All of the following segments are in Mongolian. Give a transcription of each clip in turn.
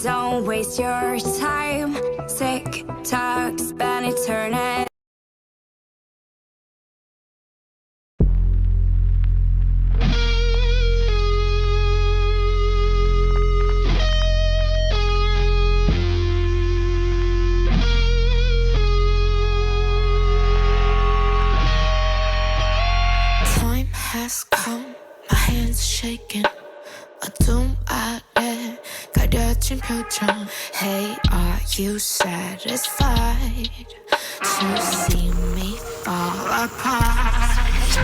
Don't waste your time. Sick talk, spend eternity. Time has come, my hands shaking. 어둠 아래 가려진 표정. Hey, are you satisfied to see me fall apart?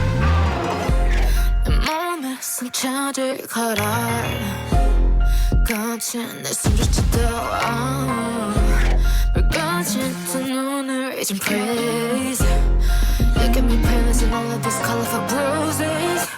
내 몸에 상처들 걸어 거친 내 숨조차도 붉어진 두 눈을 이젠 please. You give me painless in all of these colorful bruises.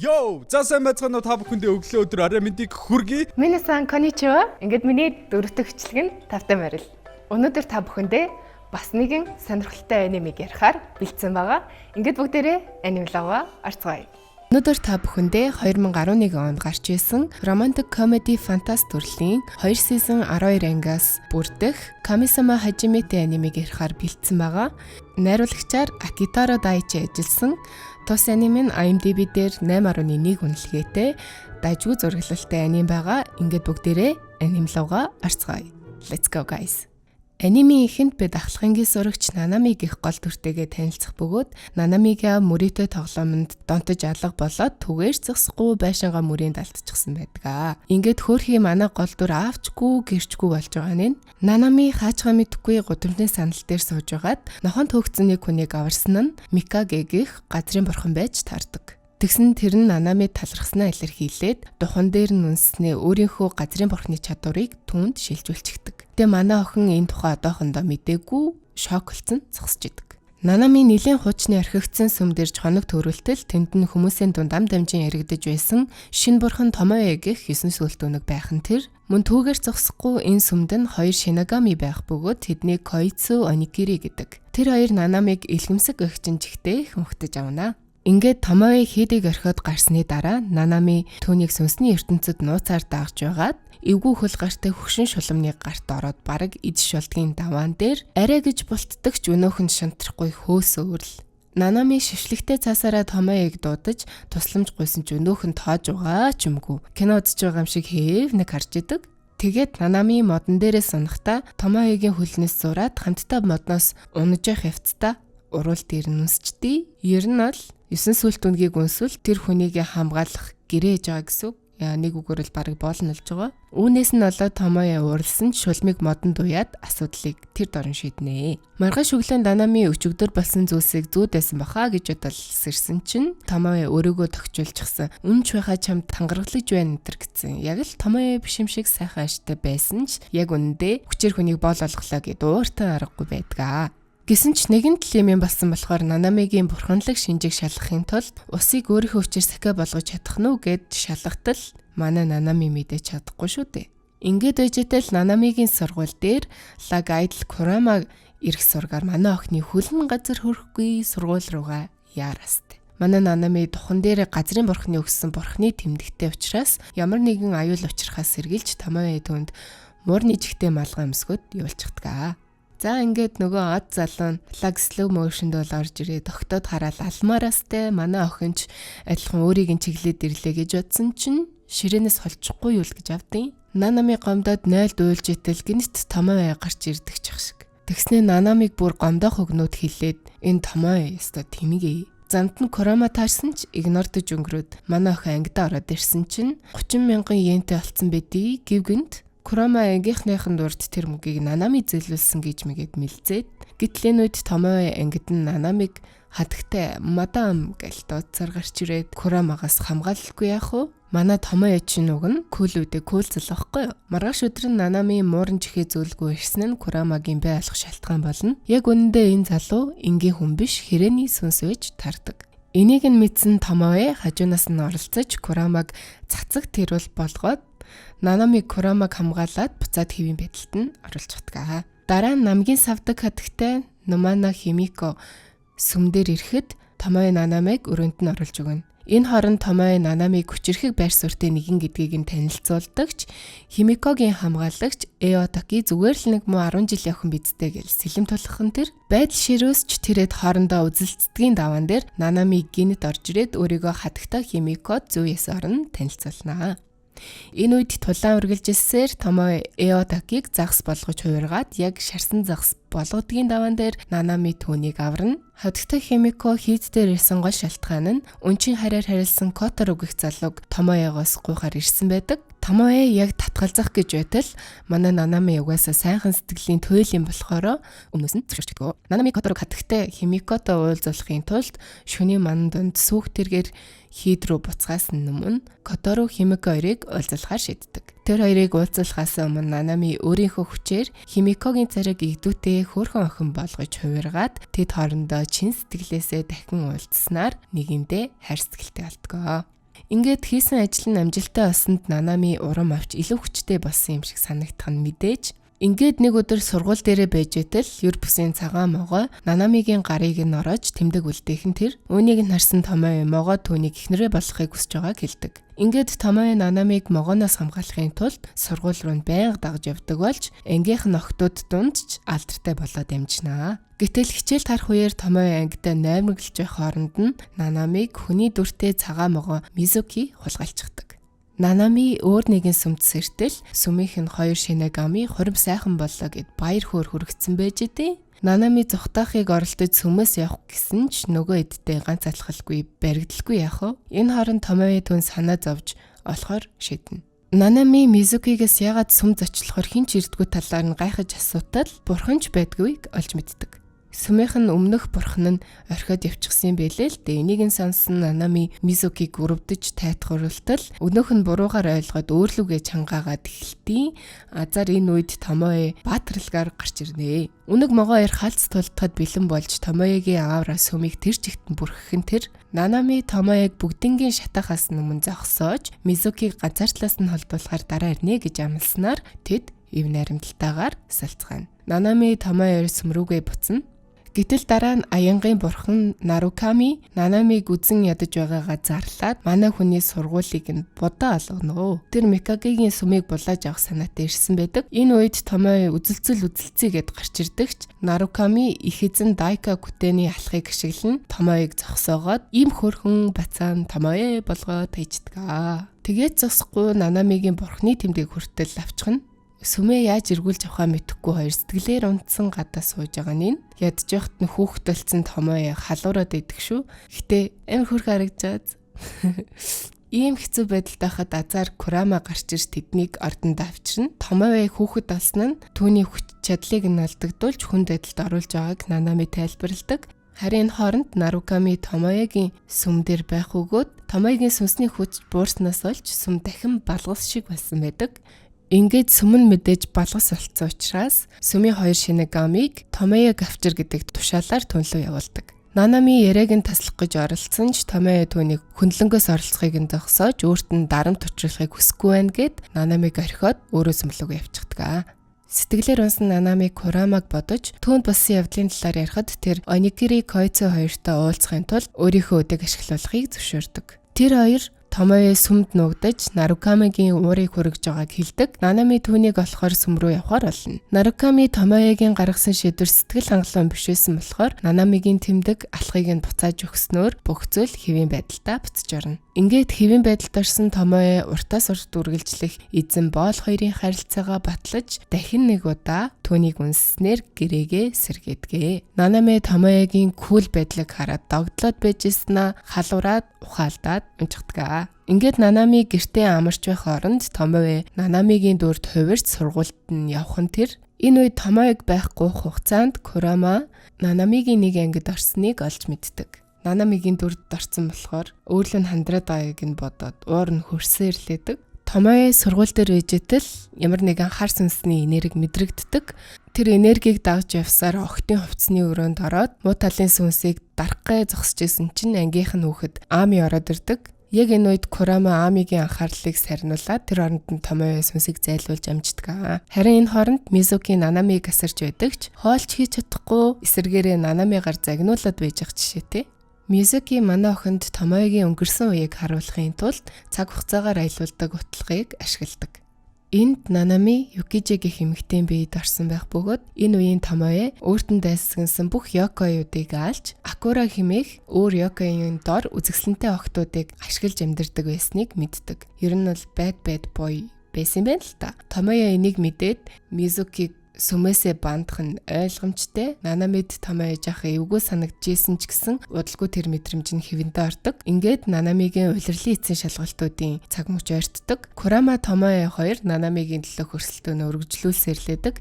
Йоо, за сайн байцгаана уу та бүхэндээ өглөө өдөр арай мэндийг хүргэе. Минасан коничива. Ингээд миний дөрөвдөг хөчлөг нь тавтай морил. Өнөөдөр та бүхэндээ бас нэгэн сонирхолтой анимыг ярихаар бэлдсэн байгаа. Ингээд бүгдээрээ анимлогоо орцгоё. Өнөөдөр та бүхэндээ 2011 онд гарч ирсэн романтик комеди фантаст төрлийн 2 сизон 12 ангиас бүрдэх Kamisama Hajimete анимыг ярихаар бэлдсэн байгаа. Найруулагчаар Akitaro Daichi ажилласан тус анime нь IMDb дээр 8.1 үнэлгээтэй дайжгүй зураглалтай анime байгаа. Ингээд бүгдээрээ анимлогоо орцгоё. Let's go guys. Анимийн эхэнд бид ахлагынгийн сурагч Нанами гэх гол дүртэйгээ танилцах бөгөөд Нанамига мөрөөдөө тоглоомонд донтож алга болоод түгээр зогсохгүй байшингаа мөрөнд алдчихсан байдаг. Ингээд хөөрхий манай гол дүр аавчгүй гэрчгүй болж байгаа нь Нанами хаачгаа мэдхгүй гудамжны санал дээр сууж байгаад нохон төгцсөн нэг хүнийг аварсан нь Микаге гэх газрын бурхан байж таардаг. Тэгсэн тэр нь Нанами талархснаа илэрхийлээд духан дээр нь үнснээ өөрийнхөө газрын бурхны чадварыг түүнд шилжүүлчихдэг. Тэгээ манай охин энэ тухай одоохондоо мэдээгүй шоколцсон зогсож идэг. Нанами нэлийн хуучны орхигдсан сүм дэрж хоног төрүүлтэл тэнд нь хүмүүсийн дунд ам дамжин яригдж байсан шинэ бурхан Томоe гэх 9 сүлт өнөг байх нь тэр мөн түүгээр зогсохгүй энэ сүмд нь 2 шинагами байх бөгөөд тэднийг Koitsu Onigiri гэдэг. Тэр хоёр Нанамиг илгэмсэг гэгчин жигтэй хүмхтэж авна. Ингээд Томоe хийдэг орхиод гарсны дараа Нанами түүнийг сүнсний ертөнцид нууцаар дагж байгаад эвгүй хөл гартай хөгшин шуламны гарт ороод бараг идэж шулдгийн даваан дээр арай гэж бултдагч өнөөхөн шантрахгүй хөөс өөрл. Нанами шившлэгтэй цаасаараа Томоег дуудаж тусламж гуйсан ч өнөөхөн тоож байгаа ч юмгүй. Кино үзэж байгаа юм шиг хэв нэг харж идэг. Тэгээд Нанами модон дээрээ сунахдаа Томоегийн хөлнөөс зураад хамтдаа модноос унаж явах явцдаа уруул дээр нь үнсчдээ. Ер нь бол 9 сүлт үнгийг үнсвэл тэр хүнийг хамгаалах гэрээ ээж байгаа гэсэн. Нэг үгээр л барыг боолнолж байгаа. Үүнээс нь болоод Томоe уралсан шулмыг модонд уяад асуудлыг тэр дорн шийднэ. Маргааш өглөө Нанами өчигдөр болсон зүйлсийг зүүдсэн баха гэж бодолсэрсэн чинь Томоe өөрийгөө тогтжуулчихсан. Үнч байхаа чамд тангаргалж байна энэ гэсэн. Яг л Томоe биш юм шиг сайхан аштай байсан ч яг үнэндээ хүчээр хүнийг боол олголоо гэд ууртай аргагүй байдгаа. Гэсэн ч нэгэн талын юм болсон болохоор Нанамигийн бурханлаг шинжийг шалгахын тулд усыг өөрийнхөө хүчээр сахиа болгож чадах нь үү гэд шалгахтал манай Нанами мэдээж чадахгүй шүү дээ. Ингээд үжитэл Нанамигийн сургууль дээр Lag Idol Kurama ирэх сургаар манай охины хөлн газар хөрөхгүй сургууль руугаа яарастай. Манай Нанами духан дээр газрын бурхны өгсөн бурхны тэмдэгтэй учраас ямар нэгэн аюул учрахаас сэргийлж Томоe түнд муурны жигтэй малгай өмсгөд явуулчихдаг. За ингээд нөгөө од залуу lag slow motion-д бол орж ирээ тогтоод хараад алмаараастай манай охинч адилхан өөрийг нь чиглээд ирлээ гэж бодсон чинь ширээнээс холчихгүй юу л гэж авдیں۔ Нанами гомдоод 0 дуйлж итэл гинт Томоe гарч ирдэг ч ах шиг. Тэгснээ Нанамиг бүр гомдоох өгнөд хилээд энэ Томоe өстой тэмэгээ. Замд нь Курама таарсан ч игнордож өнгөрөөд манай охин ангидаа ороод ирсэн чинь 30 мянган йентэй олцсон байдгийг гівгэнт Курама ангийнхныхын дурд тэр мөгийг Нанами зээлүүлсэн гэж мэгээд мэлзээд гэтэл энэ үед Томоe ангид нь Нанамиг хатагтай мадам гэж дуудсаар гарч ирээд Курамагаас хамгаалалгүй яах вэ? Манай Томоe чинь уг нь күүлүүдээ күүлзэл واخгүй юу? Маргааш өдөр нь Нанами мууран чихээ зөөлгүй ирсэн нь Курамагийн бай алах шалтгаан болно. Яг үнэндээ энэ залуу энгийн хүн биш, хэрээний сүнс байж тардаг. Энийг нь мэдсэн Томоe хажуунаас нь оролцож Курамаг цацаг тэрүүл болгоод Нанамиг Курамаг хамгаалаад буцаад хэвийн байдалд нь оруулж чадгаа. Дараа нь намгийн савдаг хатагтай Номана Химико сүмдэр ирэхэд Томоe Нанамиг өрөөнд нь оруулж өгнө. Энэ хооронд Томоe Нанамиг хүчирхэг байр суурьтай нэгэн гэдгийг нь танилцуулдагч Химикогийн хамгаалагч Эотаки зүгээр л нэг муу 10 жил явхан бидтэй гэж сэлэм тулахын тэр байдал ширөөсч тэрэд хоорондоо үзэлцдгийн даваан дээр Нанамиг гинэт орж ирээд өөрийгөө хатагтай Химикод зүү яс орн танилцуулнаа. Энэ үед тулаан үргэлжилсээр Томоe Эотакиг загас болгож хувиргаад яг шарсан загас болгодгийн даваан дээр Нанами түүнийг аварна. Хатагтай Химико хийд дээр ирсэн гол шалтгаан нь өнчин хараар харилсан Котор үгэх залууг Томоегоос гуйхаар ирсэн байдаг. Томоe яг татгалзах гэж байтал манай Нанами угаасаа сайхан сэтгэлийн туйлын болохоор өмнөөс нь зөвшөөрчдөг. Нанами Которог хатагтай Химикото уулзуулахын тулд шөнийн ман донд сүүх тэргээр хийд рүү буцахаас өмнө Которо Химико хоёрыг уулзуулахаар шийддэг. Тэр хоёрыг уулзуулахаас өмнө Нанами өөрийнхөө хүчээр Химикогийн царайг игдүүтэй хөөрхөн охин болгож хувиргаад тэд хоорондоо чин сэтгэлээсээ дахин уулзснаар нэгэндээ хайр сэтгэлтэй болтгоо. Ингээд хийсэн ажил нь амжилттай болсонд Нанами урам авч илүү хүчтэй болсон юм шиг санагдах нь мэдээж. Ингээд нэг өдөр сургууль дээрээ байж байтал юр бүсийн цагаан могоо Нанамигийн гарыг нь ороож тэмдэг үлдээхэн тэр үүнийг нь харсан Томоe могоо түүнийг эхнэрээ болохыг хүсэж байгааг хэлдэг. Ингээд Томоe Нанамиг могооноос хамгаалахын тулд сургууль руу байнга дагж явдаг болж ангийнх нь охтууд дунд ч алдартай болоод амжинаа. Гэтэл хичээл тарах үеэр Томоe ангидаа наймаглаж байх хооронд нь Нанамиг хүний дүртэй цагаан могоо Мизуки хулгайлчихдаг. Нанами өөр нэгэн сүмд сэртэл сүмийнх нь 2 шинагами хурим сайхан боллоо гэд баяр хөөр хүргэсэн байж дээ. Нанами зүхтаахыг оролдож сүмээс явах гэсэн ч нөгөө эдтэй ганц алхалгүй баригдалгүй яах вэ? Энэ хооронд Томоe түн санаа зовж олохоор шийднэ. Нанами Мизукигээс ягаад сүм зочлохоор хинч ирдгүй талаар нь гайхаж асуутал бурханч байдгүйг олж мэддэг. Сүмийнх нь өмнөх бурхан нь орхиод явчихсан байлээ л дээ. Энийг нь сонсон Нанами Мизукиг өрөвдөж тайтгаруултал өнөөх нь буруугаар ойлгоод өөрлөгөө чангаагаад эхэлтий. Азар энэ үед Томоe баатралгаар гарч ирнэ. Үнэг могоо ир халц тултахад бэлэн болж Томоегийн аавра сүмийг тэр чигт бүрхэх нь тэр Нанами Томоег бүгднгийн шатахаас өмнө зогсоож Мизукиг ганцаартлаас нь холдуулахаар дараа ирнэ гэж амласнаар тэд ив наримталтайгаар салцгаана. Нанами Томоe сүм рүүгээ буцна. Гэтэл дараа нь аянгийн бурхан Наруками Нанамиг үзэн ядаж байгаагаа зарлаад манай хүний сургуулийг нь будаа алгано. Тэр Микагигийн сүмийг булааж авах санаатай ирсэн байдаг. Энэ үед Томоe үзэлцээ гэд гарч ирдэгч Наруками их эзэн Дайка Кутэний алхахыг ашиглан Томоег зогсоогоод ийм хөрхөн бацаан Томоe болгоод хайждаг. Тэгээд зогсохгүй Нанамигийн бурхны тэмдэг хүртэл авчихна. Сүмээ яаж эргүүлж авахаа мэдэхгүй хоёр сэтгэлээр унтсан гадаа сууж байгаа нь ядж явахт нь хүүхэд болсон Томоe халуураад идэх шүү. Гэтэ амар хөрх харагдаж. Ийм хэцүү байдалтай хад азар Курама гарч ирж тэднийг ордонд авчирна. Томоe хүүхэд болсон нь түүний хүч чадлыг нь алдагдуулж хүнд байдалд оруулж байгааг Нанами тайлбарладаг. Харин хооронд Наруками Томоегийн сүм дээр байх өгөөд Томоегийн сүнсний хүч буурснаас олж сүм дахин балгас шиг болсон байдаг. Ингээд сүмэн мэдээж балгас болцсон учраас сүмийн 2 шинагамиг Томоe авчир гэдэг тушаалаар түнлөө явуулдаг. Нанами яриаг нь таслах гэж оролцсон ч Томоe түүнийг хөндлөнгөөс оролцохыг нь зогсоож өөрт нь дарамт учруулахыг хүсэхгүй байна гэд Нанамиг орхиод өөрөө сүмлөөгөө явчихдаг. Сэтгэлээр унсан Нанами Курамаг бодож түүнд болсон явдлын талаар ярихад тэр Онигири Койцо хоёртой уулзахын тулд өөрийнхөө өдөг ашиглуулахыг зөвшөөрдөг. Тэр хоёр Томоё сүмд нуугдаж Нарукамигийн уурыг хүргэж байгааг хэлдэг. Нанами түүнийг олохоор сүм рүү явахаар болно. Наруками Томоёгийн гаргасан шийдвэр сэтгэл хангалуун биш байсан болохоор Нанамигийн тэмдэг алхахыг нь буцааж өгснөөр бүх зүйл хэвийн байдалтай буцаж орно. Ингээд хэвийн байдалд орсон Томоё уртаас урт үргэлжлэх эзэн Боол хоёрын харилцаагаа батлаж дахин нэг удаа түүнийг үнснээр гэрээгээ сэргээдгээ. Нанами Томоёгийн кул байдлыг хараад догдлоод байжснаа халуураад ухаалдаад унжигдгаа. Ингээд Нанами гэртээ амарч байх оронд Томоё Нанамигийн дүрд хувирч сургуульд нь явах нь тэр. Энэ үед Томоёг байхгүй хугацаанд Курама Нанамигийн нэг ангид орсныг олж мэддэг. Нанамигийн дүрд орсон болохоор өөрлөө нь хандраад байгааг нь бодоод уур нь хөрсөө ирлээдэг. Томоё сургууль дээр үжитэл ямар нэгэн хар сүнсний энерги мэдрэгддэг. Тэр энергийг дагж явсаар охтын хувцсны өрөөнд ороод муу талын сүнсийг дарахгай зогсожсэн чинь ангийнх нь хүүхэд Ами ороод ирдэг. Яг энэ үед Курама Амигийн анхаарлыг сарниулаад тэр оронд нь Томоё сүнсийг зайлуулж амждаг. Харин энэ хооронд Мизуки Нанамиг асарч байдагч хоолч хийж чадахгүй эсэргээрээ Нанамигаар загнуулаад байж байгаа жишээтэй. Мизуки манай охинд Томоёгийн өнгөрсөн үеийг харуулахын тулд цаг хугацаагаар аялуулдаг утлагыг ашигладаг. Энд Нанами Юкижигийн эмэгтэй биед орсон байх бөгөөд энэ үеийн Томоё өөртөө дайсагнасан бүх Йокоюдыг алж Акура хэмээх өөр Йокоюн дор үзэсгэлэнтэй охтуудыг ашиглаж амьдардаг байсныг мэддэг. Ер нь бол bad boy байсан байна л та. Томоё энийг мэдээд Мизукиг сүмээсээ бандах нь ойлгомжтой. Нанамид Томоё жах эвгүй санагдажсэн ч гэсэн удалгүй тэр мэдрэмж нь хэвэндээ ордог. Ингээд Нанамигийн улирлын эцсийн шалгалтуудын цаг мөч ойртдог. Курама Томоё хоёр Нанамигийн төлөөх өрсөлдөөнө үргэлжлүүлсэрлээдэг.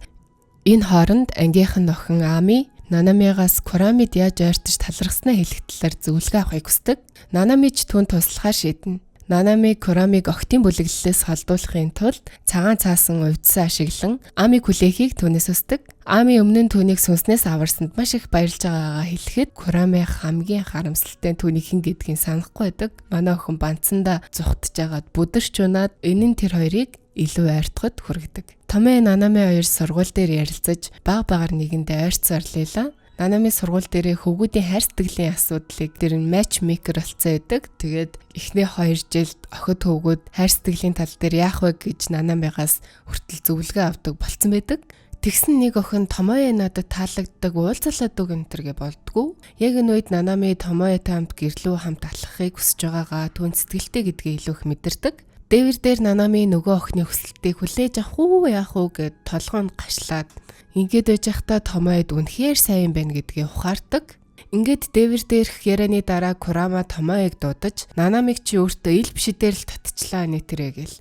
Энэ хооронд ангийнхан охин Ами Нанамигаас Курамид яаж ойртож талархснаа хэлэх талаар зөвлөгөө авахыг хүсдэг. Нанами ч түүнд туслахаар шийднэ. Нанами Курамиг охтын бүлэглэлээс холдуулахын тулд цагаан цаасан увдсан ашиглан Ами хүлээхийг түүнээс хүсдэг. Ами өмнө нь түүнийг сүнснээс аварсанд маш их баярлж байгаагаа хэлэхэд Курами хамгийн харамсалтай түүнийг хэн гэдгийг санахгүй байдаг. Манай охин банцсандаа зүхтж агаад бүдэрч унаад энэ нь тэр хоёрыг илүү ойртоход хүргэдэг. Томоё Нанами хоёр сургууль дээр ярилцаж баг нэгэндээ ойрцсоор лээла. Нанами сургууль дээрээ хөвгүүдийн хайр сэтгэлийн асуудлыг тэр нь матчмейкер болцсон байдаг. Тэгээд эхний 2 жилд охид хөвгүүд хайр сэтгэлийн тал дээр яах вэ гэж Нанамигаас хүртэл зөвлөгөө авдаг болцсон байдаг. Тэгсэн нэг охин Томоё надад таалагддаг уулзалаад үг энтергээ болдгоо. Яг энэ үед Нанами Томоётой хамт гэрлүү хамт алхахыг хүсэж байгаагаа түн сэтгэлтэй гэдгээ илүү их мэдэрдэг. Дээвэр дээр Нанами нөгөө охины хүсэлтийг хүлээж авах уу яах уу гэд толгоонд гашлаад ингээд байж байхдаа Томоёд үнэхээр сайн байна гэдгийг ухаардаг. Ингээд дээвэр дээрх ярианы дараа Курама Томоёг дуудаж Нанамиг чи өөртөө ил бишидээр л татчихлаа нэтэрэ гэл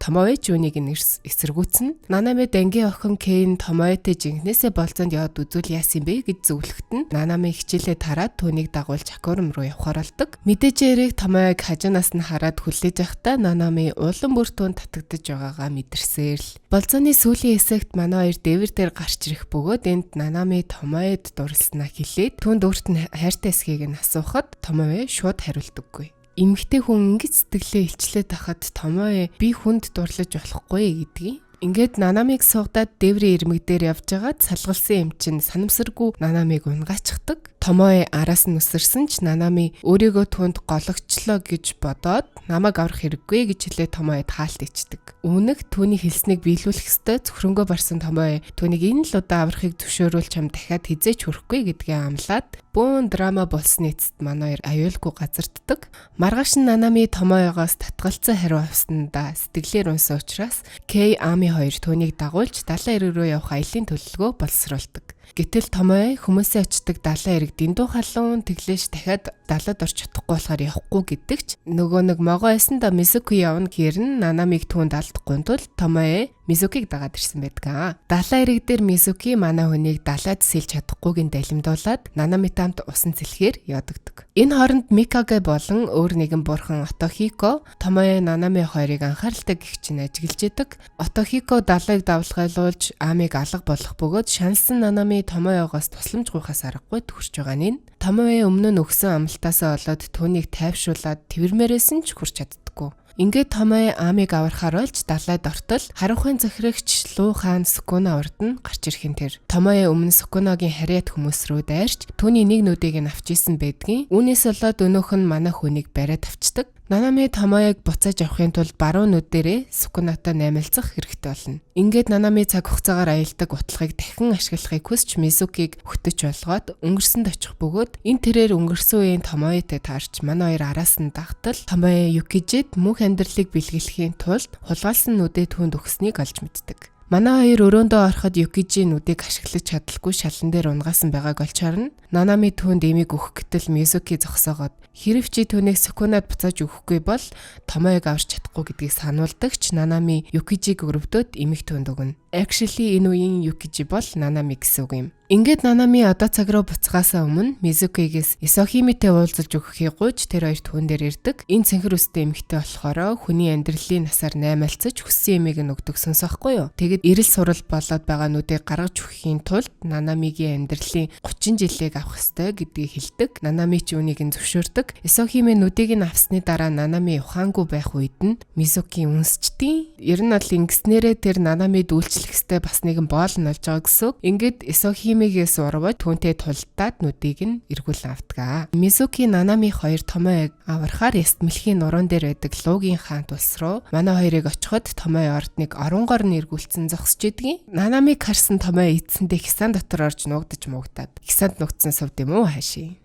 Томоё ч үнийг эсэргүүцэн. Нанами дангийн охин Кейн Томоётой жинхнээсээ болцоонд яваад үзүүл яасан бэ гэж зөвлөхтөн Нанами хичээлээ тараад түүнийг дагуулж аквариум руу явахаар болдог. Мэдээжээрээ Томоёг хажуунаас нь хараад хүлээж явахдаа Нанами улам бүр түүнд татагдж байгаагаа мэдэрсээр л. Болцооны сүүлийн хэсэгт манай хоёр дээвэр дээр гарч ирэх бөгөөд энд Нанами Томоёд дурлснаа хэлээд түүнд өөрт нь хайртай эсхийг нь асуухад Томоё шууд хариулдаггүй. Эмэгтэй хүн ингэж сэтгэлээ илчлээд тахад Томоё би хүнд дурлаж болохгүй гэдгийг. Ингээд Нанамиг суугадаад дээврийн ирмэг дээр явж байгаад салгалсан юм чинь санамсаргүй Нанамиг унгачдаг. Томоё араас нь үсэрсэн ч Нанами өөрийгөө түнд гологчлоо гэж бодоод намайг аврах хэрэггүй гэж хэлээ Томоёд хаалт ичдэг. Өмнөх түүний хэлснийг биелүүлэх ёстой зөвхөнгөө барсан Томоё түүнийг энэ л удаа аврахыг зөвшөөрүүл чам дахиад хизээч хүрэхгүй гэдгээ амлаад бөөн драма болсны эцэст манай хоёр аюулгүй газарддаг. Маргааш нь Нанами Томоёгоос татгалцсан хариу авснаа сэтгэлээр унсан учраас Кей Ами хоёр түүнийг дагуулж далайн эрэг рүү явах аялын төлөвлөгөө боловсруулдаг. Гэтэл Томоё хүмүүсээ очдог далайн эрэг дэндүү халуун тэглэж дахиад далаад орч чадахгүй болохоор явахгүй гэдэгч нөгөө нэг могоо эсэндээ Мизуки явна гэрн Нанамиг түүнд алдахгүй тул Томоё Мизукиг дагаад ирсэн байдаг. Далайн эрэг дээр Мизуки манай хүнийг далаад сэлж чадахгүйг нь далимдуулаад Нанамитай хамт усан цэлхээр ядагддаг. Энэ хооронд Микаге болон өөр нэгэн бурхан Отохико Томоё Нанами хоёрыг анхааралтай гихч нь ажиглаж идэг. Отохико далайг давлгайлуулж Амиг алга болох бөгөөд шаналсан Нанами Томоёгоос тусламж гуйхаас аргагүй төрж байгаа нь Томоё өмнө нь өгсөн амлалтаасаа болоод түүнийг тайвшруулад твэрмээрээс нь ч хүрч чаддаггүй. Ингээд Томоё Амиг аврахаар болж далайд ортол харанхуйн захирагч Лу хаан Сукуна урд нь гарч ирэхин тэр Томоё өмнө Сукунагийн харьяат хүмүүс рүү дайрч түүний нэг нүдийг нь авч исэн байдгийн. Үүнээс болоод өнөөх нь манай хүнийг бариад авчдаг. Нанами Томоёг буцааж авахын тулд баруун нүдэрээ Сукунатай наймаалцах хэрэгтэй болно. Ингээд Нанами цаг хугацаагаар аялдаг утлагыг дахин ашиглахыг хүсч Мизукиг хөтөж болгоод өнгөрсөнд очих бөгөөд энэ тэрээр өнгөрсөн үеийн Томоётой таарч манай хоёр араас нь дагтал Томоё Юкижид мөнх амьдралыг бэлгэлэхийн тулд хулгайлсан нүдээ түүнд өгснийг олж мэддэг. Манай хоёр өрөөндөө ороход Юкижийн нүдийг ашиглаж чадалгүй шалан дээр унгаасан байгааг олж харна. Нанами түүнд эмийг өгөх гэтэл Мизуки зогсоогоод хэрв чи түүнийг Сукунад буцааж өгөхгүй бол Томоёг аварч чадахгүй гэдгийг сануулдагч Нанами Юкижийг өрөвдөөд эмийг түүнд өгнө. Actually энэ үеийн Юкижи бол Нанами гэсэн үг юм. Ингээд Нанами одоо цаг руу буцахаасаа өмнө Мизукигээс Исохимитэй уулзаж өгөхийг гуйж тэр хоёр түүн дээр ирдэг. Энэ цэнхэр үстэй эмэгтэй болохоор хүний амьдралын насаар наймаалцаж хүссэн эмийг нь өгдөг сонсохгүй юу. Тэгэд эрэл сурал болоод байгаа нүдийг гаргаж өгөхийн тулд Нанамигийн амьдралын 30 жилийг авах ёстой гэдгийг хэлдэг. Нанами ч үүнийг нь зөвшөөрдөг. Исохими нүдийг нь авсны дараа Нанами ухаангүй байх үед нь Мизуки үнсчдیں۔ Ер нь бол ингэснээрээ тэр Нанамид үйлчлэх ёстой бас нэгэн боол нь олж байгаа гэсэн. Ингээд Исохимигээс урваад түүнтэй тулдаад нүдийг нь эргүүл авдаг. Мизуки Нанами хоёр Томоёг аврахаар яст мэлхийн нуруунд дээр байдаг Луугийн хаан тулс руу манай хоёрыг очиход Томоё ордныг оронгоор нь эргүүлсэн зогсож идэгин. Нанамиг харсан Томоё эцсэндээ хисан дотор орж нуугдаж муугдаад хисанд нугдсан сувд юм уу хааши.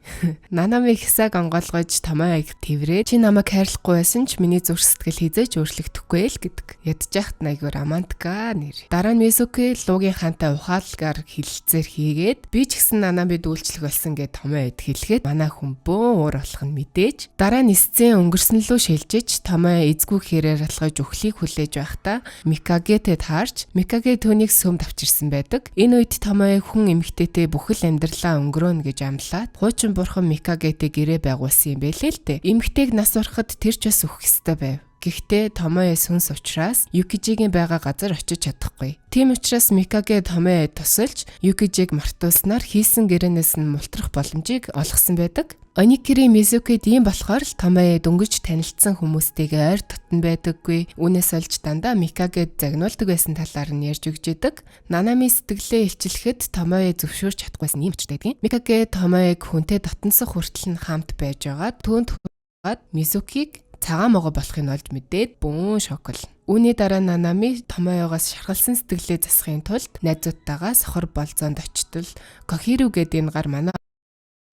Нанами хисаг онгойлгож Томоёг тэврээд чи намайг хайрлахгүй байсан ч миний зүрх сэтгэл хизээж өөрчлөгдөхгүй л гэдэг. Ядчихт найгуур романтика нэр. Дараа нь Мизуки Луугийн хаантай ухаалгаар хилэлцээр хийгээд би ч гэсэн Нанамид үйлчлэх болсон гэд Томоёд хэлэхэд манай хүн бөөн уур болох нь мэдээж. Дараа нь эсцэн өнгөрсөн лөө шилжиж Томоё эзгүй хэрээр алхаж өхлийг хүлээж байхдаа Микагетэй таарч Микаге түүнийг сүмд авчирсан байдаг. Энэ үед Томоё хүн эмэгтэйтэй бүхэл амьдралаа өнгөрөөнө гэж амлаад хуучин бурхан Микагетэй гэрээ байгуулсан юм байлээ л дээ. Эмэгтэйг нас барахад тэр ч бас өөх ёстой байв. Гэхдээ Томоё сүнс учраас Юкижигийн байгаа газар очиж чадахгүй. Тийм учраас Микаге Томоёд тусалж Юкижиг мартуулснаар хийсэн гэрээнээс нь мултрах боломжийг олгосон байдаг. Оникири Мизукид ийм болохоор л Томоё дөнгөж танилцсан хүмүүстэйгээ ойр дотн байдаггүй. Үүнээс олж дандаа Микагед загнуулдаг байсан талаар нь ярьж өгч идэг. Нанами сэтгэлээ илчлэхэд Томоё зөвшөөрч чадахгүйсэн юм ч байдгийн. Микаге Томоёг хүнтэй дотносох хүртэл нь хамт байж байгаад түүнд хаад Мизукиг цагаан могоо болохыг олж мэдээд бөөн шокол. Үүний дараа Нанами Томоёгоос шархалсан сэтгэлээ засахын тулд найзуудтайгаа сохор болзоонд очтол Кохиру гэдэг энэ гар манай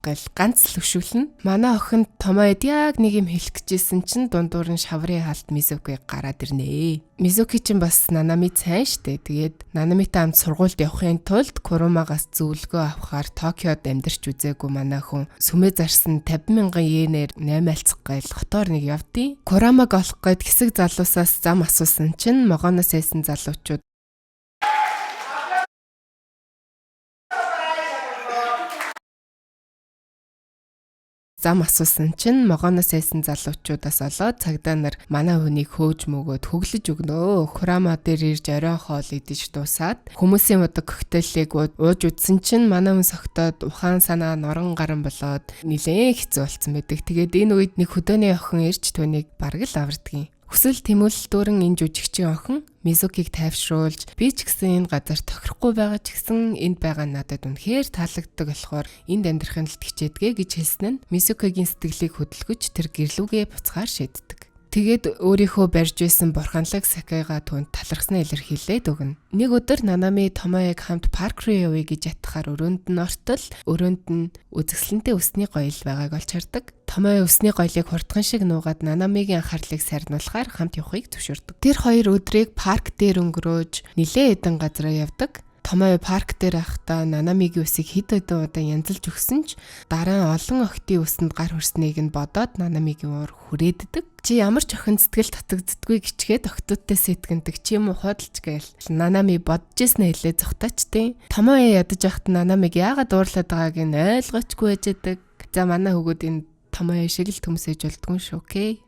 ганц л өшүүлнэ. Манай охин Томоёд яг нэг юм хэлэх гэжсэн чинь дундуур нь шаврын хаалт Мизуки гараад ирнэ. Мизуки ч бас Нанами сайн штэ. Тэгээд Нанамитай хамт сургуульд явахын тулд Курумагаас зөвлөгөө авахаар Токиод амьдарч үзээгүй манай хүн сүмээ зарсан 50,000 йенээр наймаалцах гайл хотоор нэг явдیں۔ Курамаг олох гээд хэсэг залуусаас зам асуусан чинь могооноос эйсэн залуучууд залуучуудаас олоод цагдаа нар манай хүнийг хөөж мөгөөд хөглөж өгнөө. Курама дээр ирж оройн хоол идэж дуусаад хүмүүсийн удаг коктейлийг ууж үзсэн чинь манай хүн согтоод ухаан санаа норон гарan болоод нилээн хэцүү болцсон байдаг. Тэгээд энэ үед нэг хөдөөний охин ирж түүнийг бараг л авардгийн. Хүсэл тэмүүлэл дүүрэн энэ жүжигчийн охин Мизукиг тайвшруулж би ч гэсэн энэ газар тохирохгүй байгаа ч гэсэн энд байгаа надад үнэхээр таалагддаг болохоор энд амьдрахын л хичээдгээ гэж хэлсэн нь Мизукигийн сэтгэлийг хөдөлгөж тэр гэрлүүгээ буцахаар шийддэг. Тэгээд өөрийнхөө барьж байсан бурханлаг Сакайга түүнд талархснаа илэрхийлээд өгнө. Нэг өдөр Нанами Томоёг хамт парк руу явъя гэж ятгахаар өрөөнд нь ортол өрөөнд нь үзэсгэлэнтэй өсний гоёл байгааг олж хардаг. Томоё өсний гоёлыг хурдхан шиг нуугаад Нанамигийн анхаарлыг сарниулахаар хамт явахыг зөвшөөрдөг. Тэр хоёр өдрийг парк дээр өнгөрөөж нилээн хэдэн газараа явдаг. Томоё парк дээр байхдаа Нанамигийн үсийг хэд хэдэн удаа янзалж өгсөн ч дараа нь олон охидын үсэнд гар хүрснийг нь бодоод Нанамигийн уур хүрээддэг. Чи ямар ч охин сэтгэл татагддаггүй гिचгээд охтуудтай сэтгэндэг чи юм уу худалж гээл. Нанами бодож ирсэн хэлээ зогтоочтیں۔ Томоё ядаж байхад Нанамиг яагаад уурлаад байгааг нь ойлгоочгүй байждаг. За манай хөгөөд энэ Томоё шиг л төмсөж болдгоо шүү, окей.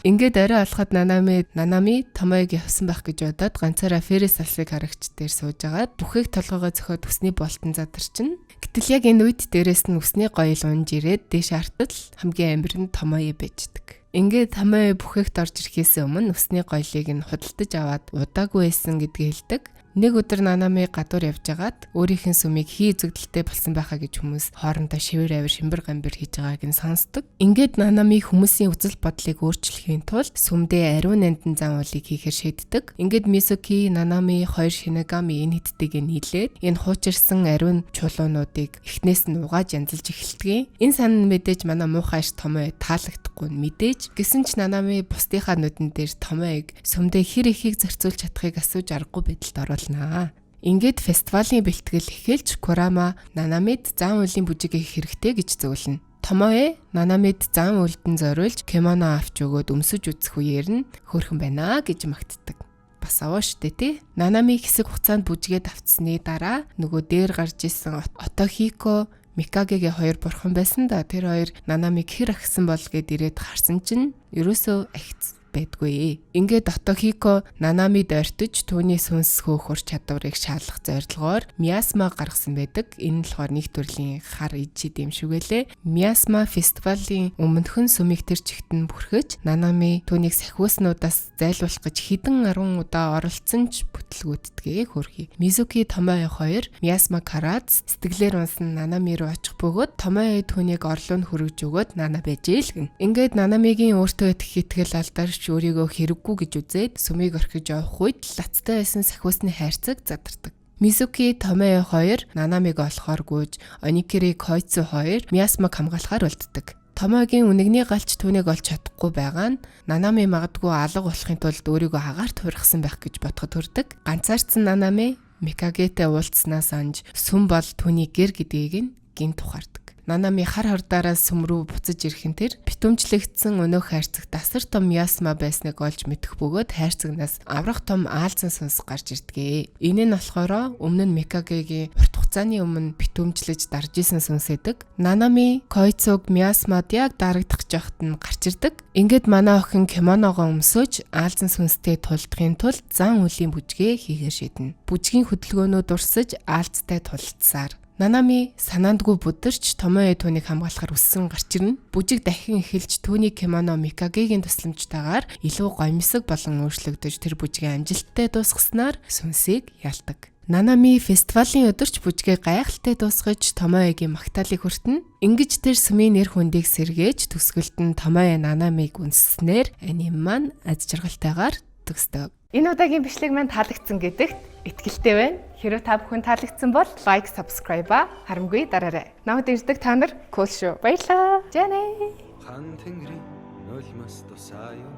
Ингээд орой алхаад Нанами Томоёг явсан байх гэж бодоод ганцаараа Феррис алсыг харагч дээр сууж агаад бүхийг толгоогоо зөхиод үсний болтон задарчин. Гэтэл яг энэ үед дээрээс нь үсний гоёл унж ирээд дээш хартал хамгийн амир нь Томоё байждаг. Ингээд Томоё бүхэгт орж ирэхээс өмнө үсний гоёлыг нь худалдаж аваад удаагүй байсан гэдгийг хэлдэг. Нэг өдөр Нанами гадуур явж агаад өөрийнх нь сүмийг хий үзэгдэлтэй болсон байхаа гэж хүмүүс хоорондоо шивэр авир шимбэр гамбэр хийж байгааг нь сонсдог. Ингээд Нанами хүмүүсийн үзэл бодлыг өөрчлөхийн тулд сүмдээ ариун нандин зам уулыг хийхээр шийддэг. Ингээд Мисуки, Нанами хоёр Шинагами энэ хэдтэйг нийлээд энэ хуучирсан ариун чулуунуудыг эхнээс нь угааж янзалж эхэлдэг. Энэ санал мэдээж манай муухайш Томой таалагдахгүй нь мэдээж. Гэсэн ч Нанами бусдынхаа нүдэн дээр Томойг сүмдээ хэр ихийг зарцуулж чадахыг асууж аргагүй байдалд оруулнаа. Ингээд фестивалийн бэлтгэл эхэлж Курама Нанамид зан үйлийн бүжигээ хэрэгтэй гэж зөвлөнө. Томое Нанамид зан үйлдэн зориулж кимоно авч өгөөд өмсөж үзэх үеэр нь хөөрхөн байна гэж магтдаг. Бас аваа штэ тий. Нанами хэсэг хугацаанд бүжгээд авцсны дараа нөгөө дээр гарч исэн Отохико Микагегийн хоёр бурхан байсан да. Тэр хоёр Нанамиг хэр агсан бол гэд ирээд харсан чинь ерөөсөө агц байдгүй. Ингээд Отохико Нанамид ойртож түүний сүнс хөөхөр чадварыг шаалгах зорилгоор Миасма гаргасан байдаг. Энэ нь болохоор нэг төрлийн хар ижид юм шиг байлээ. Миасма фестивалийн өмнөхөн сүмийг тэр чигтэн бүрхэж Нанами түүнийг сахиуснуудаас зайлуулах гэж хэдэн 10 удаа оролцсон ч бүтлгүүддгээ хөрхий. Мизуки Томой хоёр Миасма Карац сэтгэлээр унсан Нанами руу очих бөгөөд Томой түүнийг орлоо нь хөргөж өгөөд Нана бэжээлгэн. Ингээд Нанамигийн өөртөө итгэл алдарч өөрийгөө хэрэггүй гэж үзээд сүмийг орхиж явах үед лацтай байсан сахиусны хайрцаг задардаг. Мизуки Томой хоёр Нанамиг олохоор гүйж Оникири Койцу хоёр Миасмаг хамгаалахаар үлддэг. Томойгийн үнэгний галч түүнийг олж чадахгүй байгаа нь Нанами магадгүй алга болохын тулд өөрийгөө агаарт хуургасан байх гэж бодоход хүрдэг. Ганцаардсан Нанами Микагетэй уулзснаас анж сүм бол түүний гэр гэдгийг нь гинт ухаардаг. Нанами хар хардаараа сүм рүү буцаж ирэх нь тэр битүүмжлэгдсэн өнөөх хайрцагт асар том Миасма байсныг олж мэдэх бөгөөд хайрцагнаас аврах том аалзан сүнс гарч ирдгээ. Энэ нь болохоор өмнө нь Микагегийн урт хугацааны өмнө битүүмжлэж дарж исэн сүнс эдэг. Нанами Койцуг Миасмад яг дарагдах жоохт нь гарч ирдэг. Ингээд манай охин кимоногоо өмсөж аалзан сүнстэй тулдахын тулд зан үлийн бүжгээ хийхээр шийднэ. Бүжгийн хөдөлгөөнүүд урсаж аалзтай тулдсаар Нанами санаандгүй бүдэрч Томой түүнийг хамгаалахар үссэн гарч ирнэ. Бүжиг дахин эхэлж түүний кимоно Микагегийн тусламжтайгаар илүү гомьсог болон өөрчлөгдөж тэр бүжгийн амжилттай дуусгаснаар сүнсийг ялдаг. Нанами фестивалийн өдөрч бүжгээ гайхалтай дуусгаж Томойгийн магтаалыг хүртэнэ. Ингэж тэр сүмийн нэр хүндийг сэргээж төсгөлд нь Томой Нанамиг үндэснээр аним маань аз жаргалтайгаар төгсдөг. Энэ удаагийн бичлэг маань таалагдсан гэдэгт итгэлтэй байна. Хэрэв та бүхэн таалагдсан бол лайк, subscribe харамгүй дараарай. Намайг ирдэг та нар cool шүү. Баярлалаа. Жанэ. хан тэнгэрийн нулимас тусааю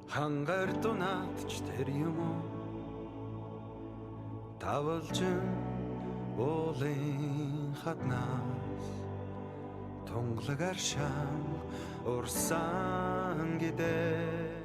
хангаар дунаадч тэр юм уу тавалжин уулын хатнаас тунгалагар шам урсан гэдэг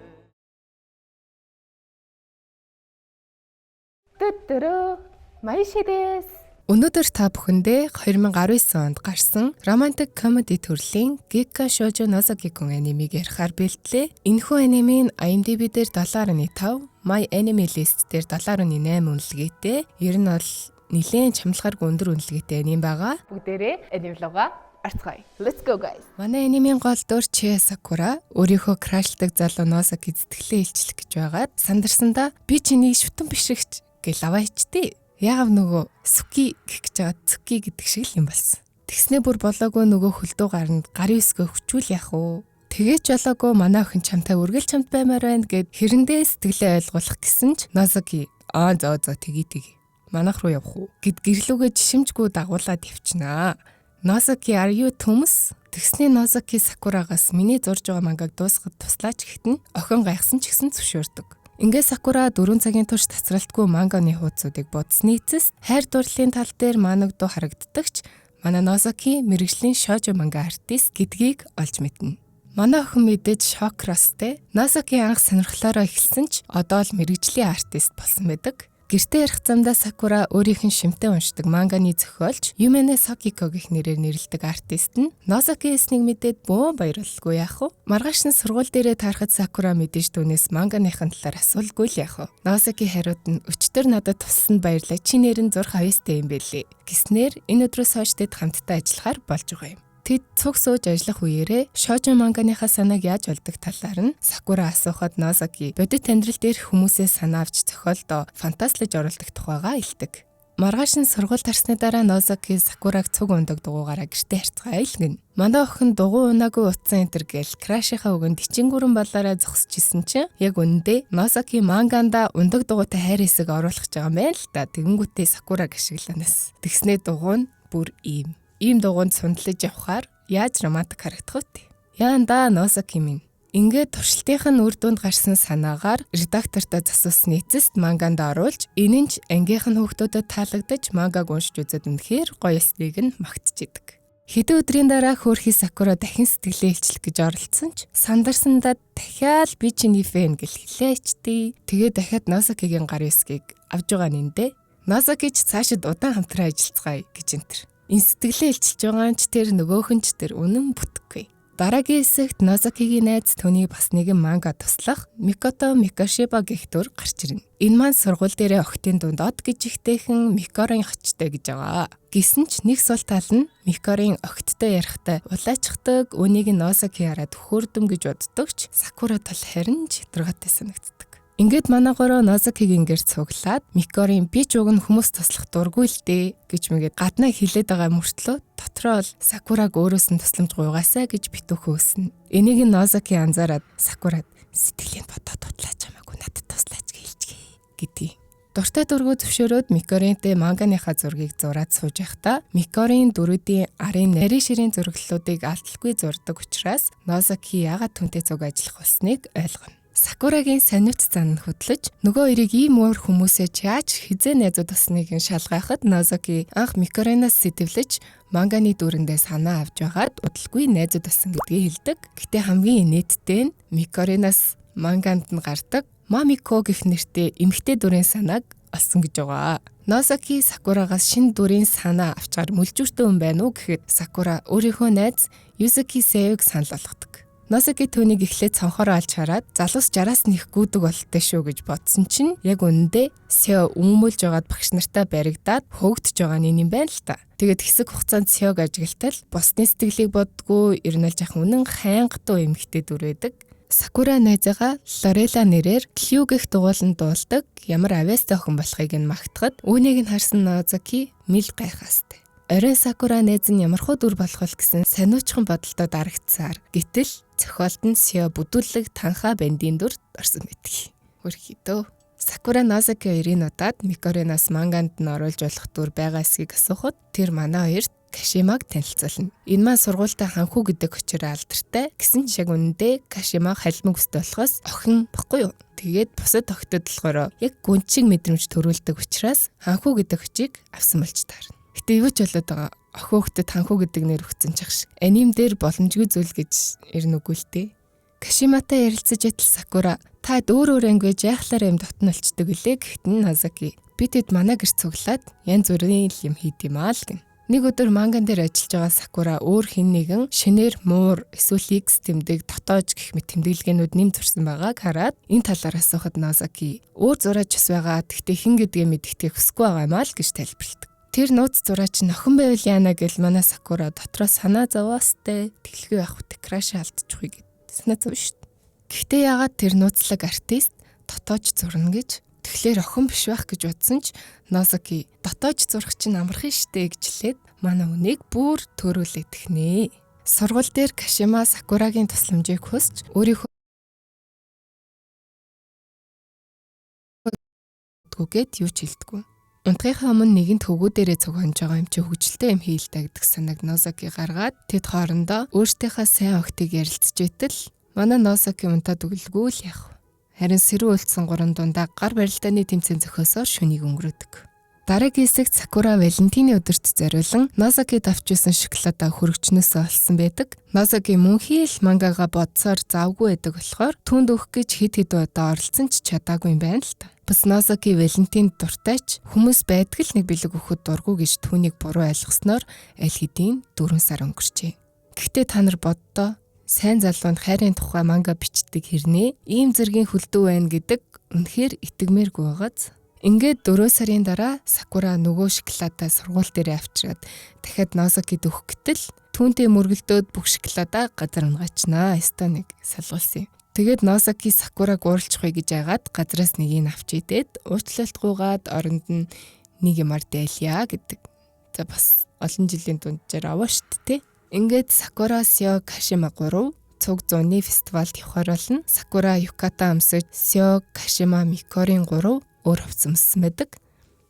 Маишидэс. Өнөөдөр та бүхэндээ 2019 онд гарсан романтик комеди төрлийн Gekka Shoujo Nozaki-kun анимыг ярихаар бэлтлээ. Энэхүү анимын IMDb дээр 7.5, My Anime List дээр 7.8 үнэлгээтэй. Ер нь бол нэлээд чамлахааргүй өндөр үнэлгээтэй аним байгаа. Бүгдээрээ аним лугаа арцгаая. Let's go guys. Манай анимын гол дүр Chie Sakura өөрийнхөө крашлдаг залуу Nozaki зэтгэлээ илчлэх гэж байгаад сандарсандаа би чиний шүтэн бишрэгч гэл аваа ичтэй. Яг нөгөө Суки гэх гэж байгаа Цуки гэдэг шиг л юм болсон. Тэгснээ бүр болоогүй нөгөө хөлдөө гаранд гарын өсгөө хүчүүл яах вэ? Тэгээч болоогүй манай охин чамтай үргэлж чамд баймаар байна гэд хэрэндээ сэтгэлээ ойлгуулах гэсэн ч Nozaki зоо тгий. Манайх руу явах уу гэд гэрлүүгээ жишимжгүй дагуулад явчихнаа. Nozaki are you төмс? Тэгснээ Nozaki Sakura-гаас миний зурж байгаа мангаг дуусгад туслаач гэхтэн охин гайхсан ч гэсэн зөвшөөрдөг. Ингээ Sakura 4 цагийн турш тасралтгүй манганы хуудсуудыг бодсны эцэст хайр дурлалын тал дээр маанагдуу харагддагч манай Nozaki мэрэгжлийн shoujo манга артист гэдгийг олж мэднэ. Манай охин мэдээж шокростэй. Nozaki анх сонирхлоороо эхэлсэн ч одоо л мэрэгжлийн артист болсон байдаг. Гэртээ ярих замдаа Sakura өөрийнх нь шимтээ уншдаг манганы зохиолч Yume Sakiko гэх нэрээр нэрлэдэг артист нь Nozaki эснийг мэдээд бөө баярлалгүй яах вэ? Маргааш нь сургууль дээрээ таарахад Sakura мэдээж түүнээс манганыхын талаар асуулгүй л яах вэ? Nozaki хариуд нь өчтөр надад туссанд баярлаа. Чи нэр нь зурх авьяастай юм бэлээ. Гэснээр энэ өдрөөс хойш тэд хамтдаа ажиллахаар болж байгаа юм. Тэд цуг сууж ажиллах үеэрээ шоужо манганыхаа санааг яаж олдог талаар нь Сакура асуухад Нозаки бодит амьдрал дээрх хүмүүсээ санаа авч зохиолдоо фантазлаж оруулдаг тухайгаа илдэг. Маргааш нь сургуульд харсны дараа Нозаки Сакураг цуг ундаг дугуугаараа гэртээ харцгаа айлгэн. Манай охин дугуй унаагүй утсан энтер гээл крашийнхаа өгөнд ичингүрэн балаараа зогсож исэн чинь яг үнэндээ Нозаки манганда ундаг дугуйтай хайр хэсэг оруулах гэж байгаа юм байна л да. Тэгэнгүүтээ Сакураг ашигланаас. Тэгснээ дугуй нь бүр ийм дугуйнд сундлаж явхаар яаж романтик харагдах вэ? Яанда Нозаки минь. Ингээд туршилтынх нь үр дүнд гарсан санаагаар редактортой засуусан эцэст манганд оруулж, энэ нь ч ангийнх нь хүүхдүүдэд таалагдаж мангаг уншиж үзээд үнэхээр гоё эснийг нь магтчихэдэг. Хэдэн өдрийн дараа хөөрхий Сакура дахин сэтгэлээ илчлэх гэж оролцсон ч сандарсандаа дахиад би чиний фэн гэл хэлээчтэй. Тэгээд дахиад Нозакигийн гар эсгийг авж байгаа нэндэ. Нозаки ч цаашид удаан хамтран ажиллацгаая гэж энтэр. Энэ сэтгэлээ илчилж байгаа нь ч тэр нөгөөх нь ч тэр үнэн бүтггүй. Дараагийн хэсэгт Нозакигийн найз түүний бас нэгэн манга туслах Микото Микошиба гэх дүр гарч ирнэ. Энэ маань сургууль дээрээ охтын дунд од гэж ихтэйхэн Микорын очтой гэж байгаа. Гэсэн ч нэг сул тал нь Микорын огттой ярихдаа улайчдаг, үнийг нь Нозаки хараад хөөрдөм гэж боддог ч Сакура тал харин читргатай санагддаг. Ингээд манай гороо Нозакигийн гэр цуглаад Микорын би ч уг нь хүмүүс туслах дургүй л дээ гэж мэгээд гаднаа хилээд байгаа мөртлөө дотроо л Сакураг өөрөөс нь тусламж гуйгаасаа гэж битүүх хөөснө. Энийг нь Нозаки анзаараад Сакурад сэтгэлийн бодоод тудлаач хамаагүй надад туслаач гэлжгээ гэдгийг. Дуртай дургу зөвшөөрөөд Микоринтэй манганыхаа зургийг зураад сууж байхдаа Микорын дөрүүдийн арын нарийн ширийн зураглалуудыг алдалгүй зурдаг учраас Нозаки яагаад түнтэй цуг ажиллах болсныг ойлгоно. Сакурагийн сониуц зан хөдлөж нөгөө хоёрыг ийм өөр хүмүүсээ яаж хизээ найзууд болсныг шалгахад Нозаки анх Микоринаас сэтвлэж манганы дүрэндээ санаа авч байгаад удалгүй найзууд болсон гэдгийг хэлдэг. Гэтэ хамгийн инээдтэй нь Микоринаас манганд нь гардаг Мамико гэх нэртэй эмэгтэй дүрийн санааг олсон гэж байгаа. Нозаки Сакурагаас шинэ дүрийн санаа авчгаар мүлжүүртэй хүн байна уу гэхэд Сакура өөрийнхөө найз Юзуки Сэёг санал болгодог. Нозаки түүнийг эхлээд цонхороо алж хараад залуус 60-аас нэх гүдэг болтой шүү гэж бодсон чинь яг үнэндээ Сэё өмүүлж байгаад багш нартай баригдаад хөөгдөж байгаа нь юм байна л та. Тэгээд хэсэг хугацаанд Сэёг ажиглалтал босны сэтгэлийг боддгоо эрнэлж ах үнэн хайнгатуу эмэгтэй дүр байдаг. Сакура найзаагаа Лорела нэрээр Кью гэх дугууланд дуулдаг ямар авьяастай охин болохыг нь магтахад үүнийг нь харсан Нозаки мэл гайхаастай. Орой Сакура найз нь ямархуу дүр болох вэ гэсэн сониучхан бодолтой дарагдсаар гэтэл зохиолд нь Сэё бүдүүлэг танхаа бандийн дүр орсон байдаг. Хөрхидөө. Сакура Нозаки хоёрын удаад Микоринаас манганд нь оруулж болох дүр байгаа эсгийг асуухад тэр манай хоёрт Кашимаг танилцуулна. Энэ маань сургуультай ханхүү гэдэг хүчээр алдартай. Гэсэн ч яг үнэндээ Кашимаг халимаг өстэй болохоос охин баггүй юу? Тэгээд бусад охтод болохоор яг гүнчиг мэдрэмж төрүүлдэг учраас ханхүү гэдэг хүчийг авсан болж таарна. Гэтэ юу ч болоод байгаа. Охин хөхтөд ханхүү гэдэг нэр өгсөн ч ах шиг. Аним дээр боломжгүй зүйл гэж ирнэ үгүй л дээ. Кашиматай ярилцаж ятал Сакура та өөр ангиж яахлаар юм дотн олцдог үлээ гэхэд нь Нозаки бид хэд манай гэр цуглаад янз бүрийн юм хийд юм аа л гин. Нэг өдөр манган дээр ажиллаж байгаа Сакура өөр хэн нэгэн шинээр муур эсвэл X тэмдэг дотоож гэх мэт тэмдэглэгээнүүд нэм зурсан байгааг хараад энэ талаар асуухад Нозаки өөр зураач ус байгаа гэхдээ хэн гэдгээ мэддэхтэй хүсэхгүй байгаа юм аа л гэж тайлбарладаг. Тэр нууц зураач нохин байвал яана гэл манай Сакура дотроо санаа зовоостэй тэглэгээ явах үтэй краш алдчихгүй гэд санаа зов шүү дээ. Гэхдээ яагаад тэр нууцлаг артист дотоож зурна гэж тэгэхээр охин биш байх гэж бодсон ч Нозаки дотоож зурах чинь амархан штэ гэж хэлээд манай үнийг бүр төрүүлээд эхнэ. Сургууль дээр Кашима Сакурагийн тусламжийг хүсч өөрийнхөө гээд юу ч хэлдэггүй. Унтахынхаа өмнө нэгэнт хөвгүү дээрээ цугхонж байгаа юм чи хөвгөлтэй юм хийлтэй гэдэг санааг Нозаки гаргаад тэд хоорондоо өөртөөхөө сайн охтыг ярилцж байтал манай Нозаки унтаад өглгүй л яах. Харин сэрүү үлдсэн гурван дундаа гар барилдааны тэмцээн зохиосоор шөнийг өнгөрөөдөг. Дараагийн хэсэгт Сакура Валентины өдөрт зориулан Нозаки давчуулсан шоколадаа хөргөчнөөсөө олсон байдаг. Нозаки мөнхий л мангага бодсоор завгүй байдаг болохоор түүнд өгөх гэж хэд удаа оролцсон ч чадаагүй юм байна л та. Бас Нозаки Валентинд дуртайч хүмүүс байдаг л нэг бэлэг өгөхөд дургүй гэж түүнийг буруу ойлгосноор аль хэдийн 4 сар өнгөрчээ. Гэхдээ та нар боддоо сайн залуунд хайрын тухай манга бичдэг хэрнээ ийм зэргийн хүлдүү байна гэдэг үнэхээр итгэмээргүй байгааз. Ингээд 4 сарын дараа Сакура нөгөө шоколадаа сургууль дээр авчираад дахиад Нозакид өгөх гэтэл түүнтэй мөргөлдөөд бүх шоколадаа газар унгачнаа. Эстоныг салгуулсан юм. Тэгээд Нозаки Сакураг ууралчихгүй гэж айгаад газраас нэгийг авч идээд уучлалтгүйгаад оронд нь нэг юмар дээлья гэдэг. За бас олон жилийн дунджаар аваа штт те. Ингээд Сакура Сё Кашима 3 цуг зууны фестивалд явахаар болно. Сакура Юката өмсөж Сё Кашима Микорийн 3 өөр хувц өмссөн байдаг.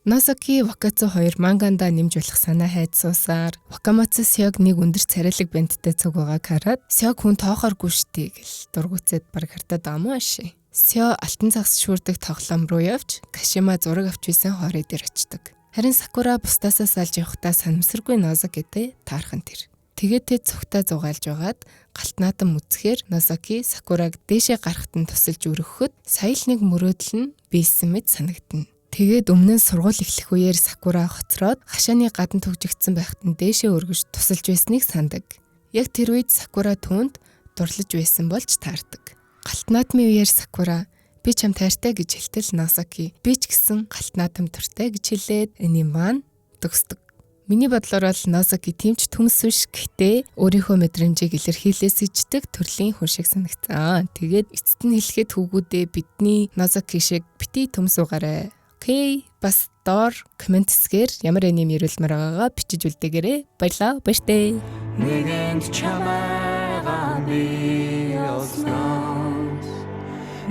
Нозаки Вакацу 2 манганда нэмж болох санаа хайцуусаар Вакамацу Сёг нэг өндөр царайлаг бандтай цуг байгааг хараад Сёг хүн тоохооргүй штий гэл дургуцээд баг хартаад амаа ши. Сё алтан цагс шүрдэг тоглоом руу явж Кашима зураг авч исэн хоорой дээр очдог. Харин Сакура бусдаасаа салж явахдаа санамсаргүй Нозакитэй таархан тэр. Тэгээд тэд цогтой зугаалж байгаад галт наадам үзэхээр Нозаки Сакураг дээшээ гарахт нь тусалж өргөхөд сая л нэг мөрөөдөл нь биелсэн мэт санагдана. Тэгээд өмнө нь сургууль эхлэх үеэр Сакура хоцроод хашааны гадна түгжигдсэн байхад нь дээшээ өргөж тусалж байсныг сандаг. Яг тэр үед Сакура түүнд дурлаж байсан болж таардаг. Галт наадмын үеэр Сакура би чам тайртай гэж хэлтэл Нозаки би ч гэсэн галт наадам туртай гэж хэлээд энэ маань төгсдөг. Миний бодлоор бол Нозаки тимч түмс биш гэхдээ өөрийнхөө мэдрэмжийг илэрхийлээс ичдэг төрлийн хүн шиг санагцсан. Тэгээд эцэст нь хэлэхэд хүүгүүдээ бидний Нозаки шиг бити түмс угаарай. Окей, бас доор комент хэсгээр ямар аним ирүүлмээр байгаагаа бичиж үлдээгээрэй. Баярлалаа. Баяртай. Нэгэнд чамайгаа би олсноо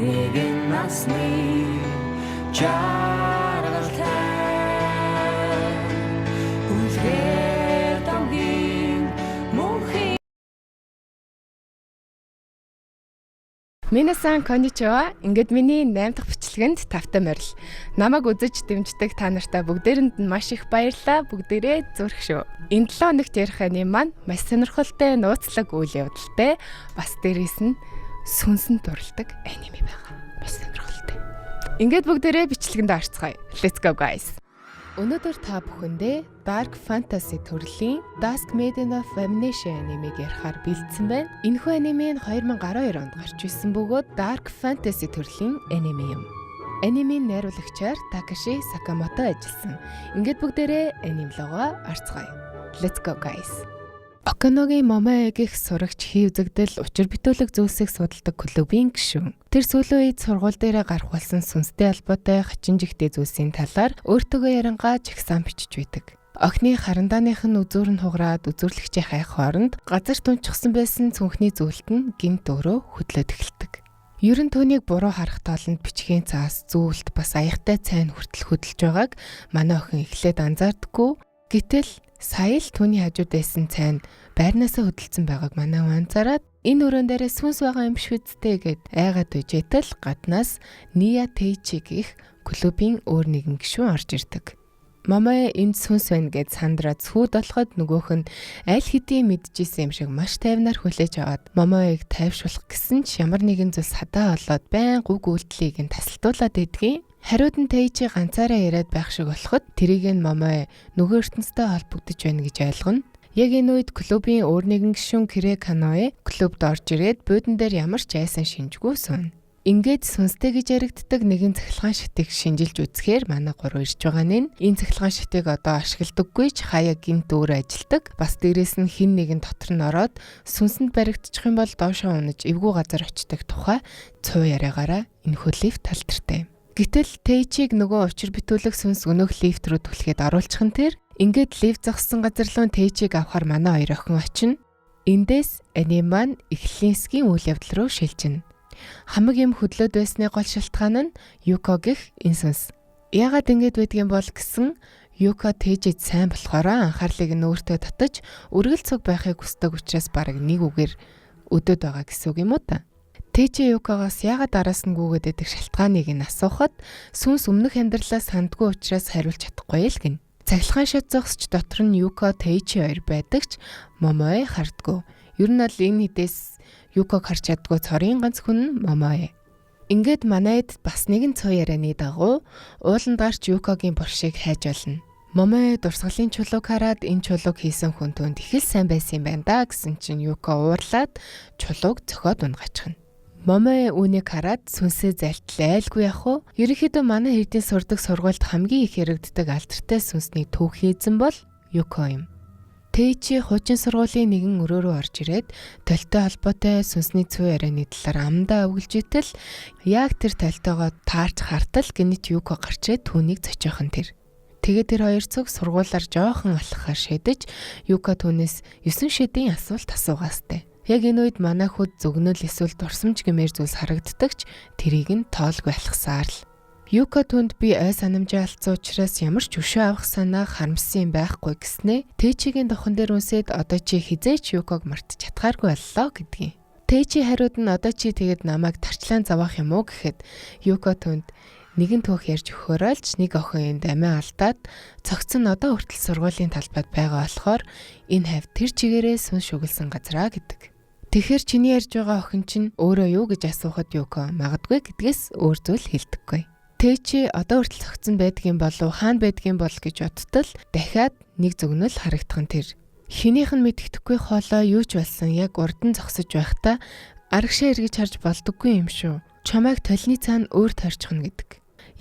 нэгэн насны жаргалтай үлгээр тамгийн мөнхийн Минасан конничива. Ингээд миний 8 дахь бичлэгэнд тавтай морил. Намайг үзэж дэмждэг та нартай бүгдээрэнд нь маш их баярлалаа. Бүгдээрээ зүрх шүү. Энэ 7 хоногт ярих аним маань маш сонирхолтой, нууцлаг үйл явдалтай. Бас дээрээс нь сүнсэнд дурладаг аниме байгаа. Маш сонирхолтой. Ингээд бүгдээрээ бичлэгэнд орцгоё. Let's go guys. Өнөөдөр та бүхэндээ Dark Fantasy төрлийн Dusk Maiden of Amnesia анимыг ярихаар бэлдсэн байна. Энэхүү аниме нь 2012 онд гарч ирсэн бөгөөд Dark Fantasy төрлийн аниме юм. Анимын найруулагчаар Такаши Сакамото ажилласан. Ингээд бүгдээрээ аним логоо орцгоё. Let's go guys. Оканогийн Момоэ гэх сурагч хийвзэгдэл учир битүүлэг зүйлсийг судалдаг клубын гишүүн. Тэр сүүлийн үед сургууль дээрээ гарах болсон сүнстэй холбоотой хачин жигтэй зүйлсийн талаар өөртөөгөө ярангаа жагсаан бичиж байдаг. Охины харандааных нь үзүүр нь хугараад үзүүрлэгчийн хайх хооронд газар тунчсан байсан цүнхний зүйлт нь гинт өөрөө хөдлөд эхэлдэг. Ер нь түүнийг буруу харах тоолонд бичгийн цаас зүйлт бас аяхтай цайн хүртэл хөдөлж байгааг манай охин эхлээд анзаардаггүй. Гэтэл сая л түүний хажууд байсан цайн байрнаасаа хөдөлсөн байгааг манай анзаараад энэ өрөөнд дээрээ сүнс байгаа юм биш үсттэй гэд айгаад үжээтэл гаднаас Ния Тэйчи гэх клубын өөр нэгэн гишүүн орж ирдэг. Момоэ энд сүнс байна гэд сандраад сүйд болоход нөгөөх нь аль хэдийн мэдчихсэн юм шиг маш тайвнаар хүлээж аваад Момоэг тайвшруулах гэсэн ч ямар нэгэн зүйл садаа болоод байн гүг үйлдэлийг нь тасалдуулаад идэгэн. Хариуд нь Тэйчи ганцаараа яриад байх шиг болоход тэрийг нь Момоэ нөгөө ертөнцтэй холбогдож байна гэж ойлгоно. Яг энэ үед клубын өөр нэгэн гишүүн Кирэ Каноэ клубд орж ирээд буудан дээр ямар ч айсан шинжгүй сууна. Ингээд сүнстэй гэж яригддаг нэгэн цахилгаан шатыг шинжилж үзэхээр манай гурав ирж байгаа нь энэ цахилгаан шатыг одоо ашигладаггүй ч хаяа гинт өөр ажилдаг. Бас дээрэс нь хин нэгэн дотор нь ороод сүнсэнд баригдчих юм бол доошоо унаж эвгүй газар очдог тухай цуу яриагаараа энэхүү лифт талдартай. Гэтэл Тэйчиг нөгөө учир битүүлэг сүнс өнөөх лифт рүү түлхээд оруулчих нь тэр. Ингээд лифт зогссон газар руу Тэйчиг авахар манай хоёр охин очино. Эндээс аним маань эхлэлсгийн үйл явдал руу шилжинэ. Хамаг юм хөдлөөд байсны гол шалтгаан нь Юко гэх энэ сүнс. Яагаад ингэж байдгийм бол гэсэн Юко Тэйчид сайн болохоор анхаарлыг нь өөртөө татаж үргэлж цуг байхыг хүсдэг учраас бараг нэг үгээр өдөөд байгаа гэсэн үг юм уу та? Тэйчи Юкогоос яагаад араас нь гүгээд байдаг шалтгааныг нь асуухад сүнс өмнөх амьдралаа сандгүй учраас хариулж чадахгүй л гин. Цахилгаан шат зогсч дотор нь Юко Тэйчи хоёр байдаг ч Момоэ хардггүй. Ер нь бол энэ хідээс Юког харж чаддгүй цорын ганц хүн нь Момоэ. Ингээд манайд бас нэгэн цоо ярианы дагуу ууланд гарч Юкогийн буршийг хайж олно. Момоэ дурсгалын чулууг хараад энэ чулууг хийсэн хүн түнд их л сайн байсан юм байна да гэсэн чинь Юко уурлаад чулууг зөхиод унгаачихна. Момоэ үүнийг хараад сүнсээ зайлтлайлгүй явах уу? Ерөнхийдөө манай хэрдийн сурдаг сургуульд хамгийн их яригддаг алдартай сүнсний түүх хийзэн бол Юко юм. Тэйчи хуучин сургуулийн нэгэн өрөө рүү орж ирээд толтой холбоотой сүнсний цүй ярианы талаар амдаа өгүүлж итэл яг тэр толтойгоо таарч хартал гинэт Юко гарч ирээд түүнийг зочиохон тэр. Тэгээд тэр хоёр цог сургуулаар жоохон алхахаар шийдэж Юко түүнээс 9 шидийн асуулт асуугаастай. Яг энэ үед манай хүүд зөгнөл эсвэл дурсамж гэмээр зүйлс харагддагч тэрийг нь тоолгүй алхасаар л. Юко түнд би ой санамжаа алдсан учраас ямар ч өшөө авах санаа харамссан байхгүй гэснээ Тэйчигийн дохон дээр үнсээд одоо чи хизээч Юког мартаж чадхааргүй боллоо гэдгийг. Тэйчи хариуд нь одоо чи тэгээд намайг тарчлаан заваах юм уу гэхэд Юко түнд нэгэн түүх ярьж өгөхөөрөлж нэг охин энд амиа алдаад цогцсон одоо хүртэл сургуулийн талбайд байгаа болохоор энэ хавь тэр чигээрээ сүн шүглсэн газраа гэдэг. Тэгэхээр чиний ярьж байгаа охин чинь өөрөө юу гэж асуухад Юко магадгүй гэдгээс өөр зүйл хэлдэггүй. Тэйчи одоо хүртэл цогцсон байдгийн болов хаана байдгийн бол гэж бодтол дахиад нэг зөгнөл харагдах нь тэр. Хинийх нь мэддэхгүй хоолой юу ч болсон яг урдан зогсож байхдаа арагшаа эргэж харж болдоггүй юм шүү. Чамайг толны цаана өөр тарьчихна гэдэг.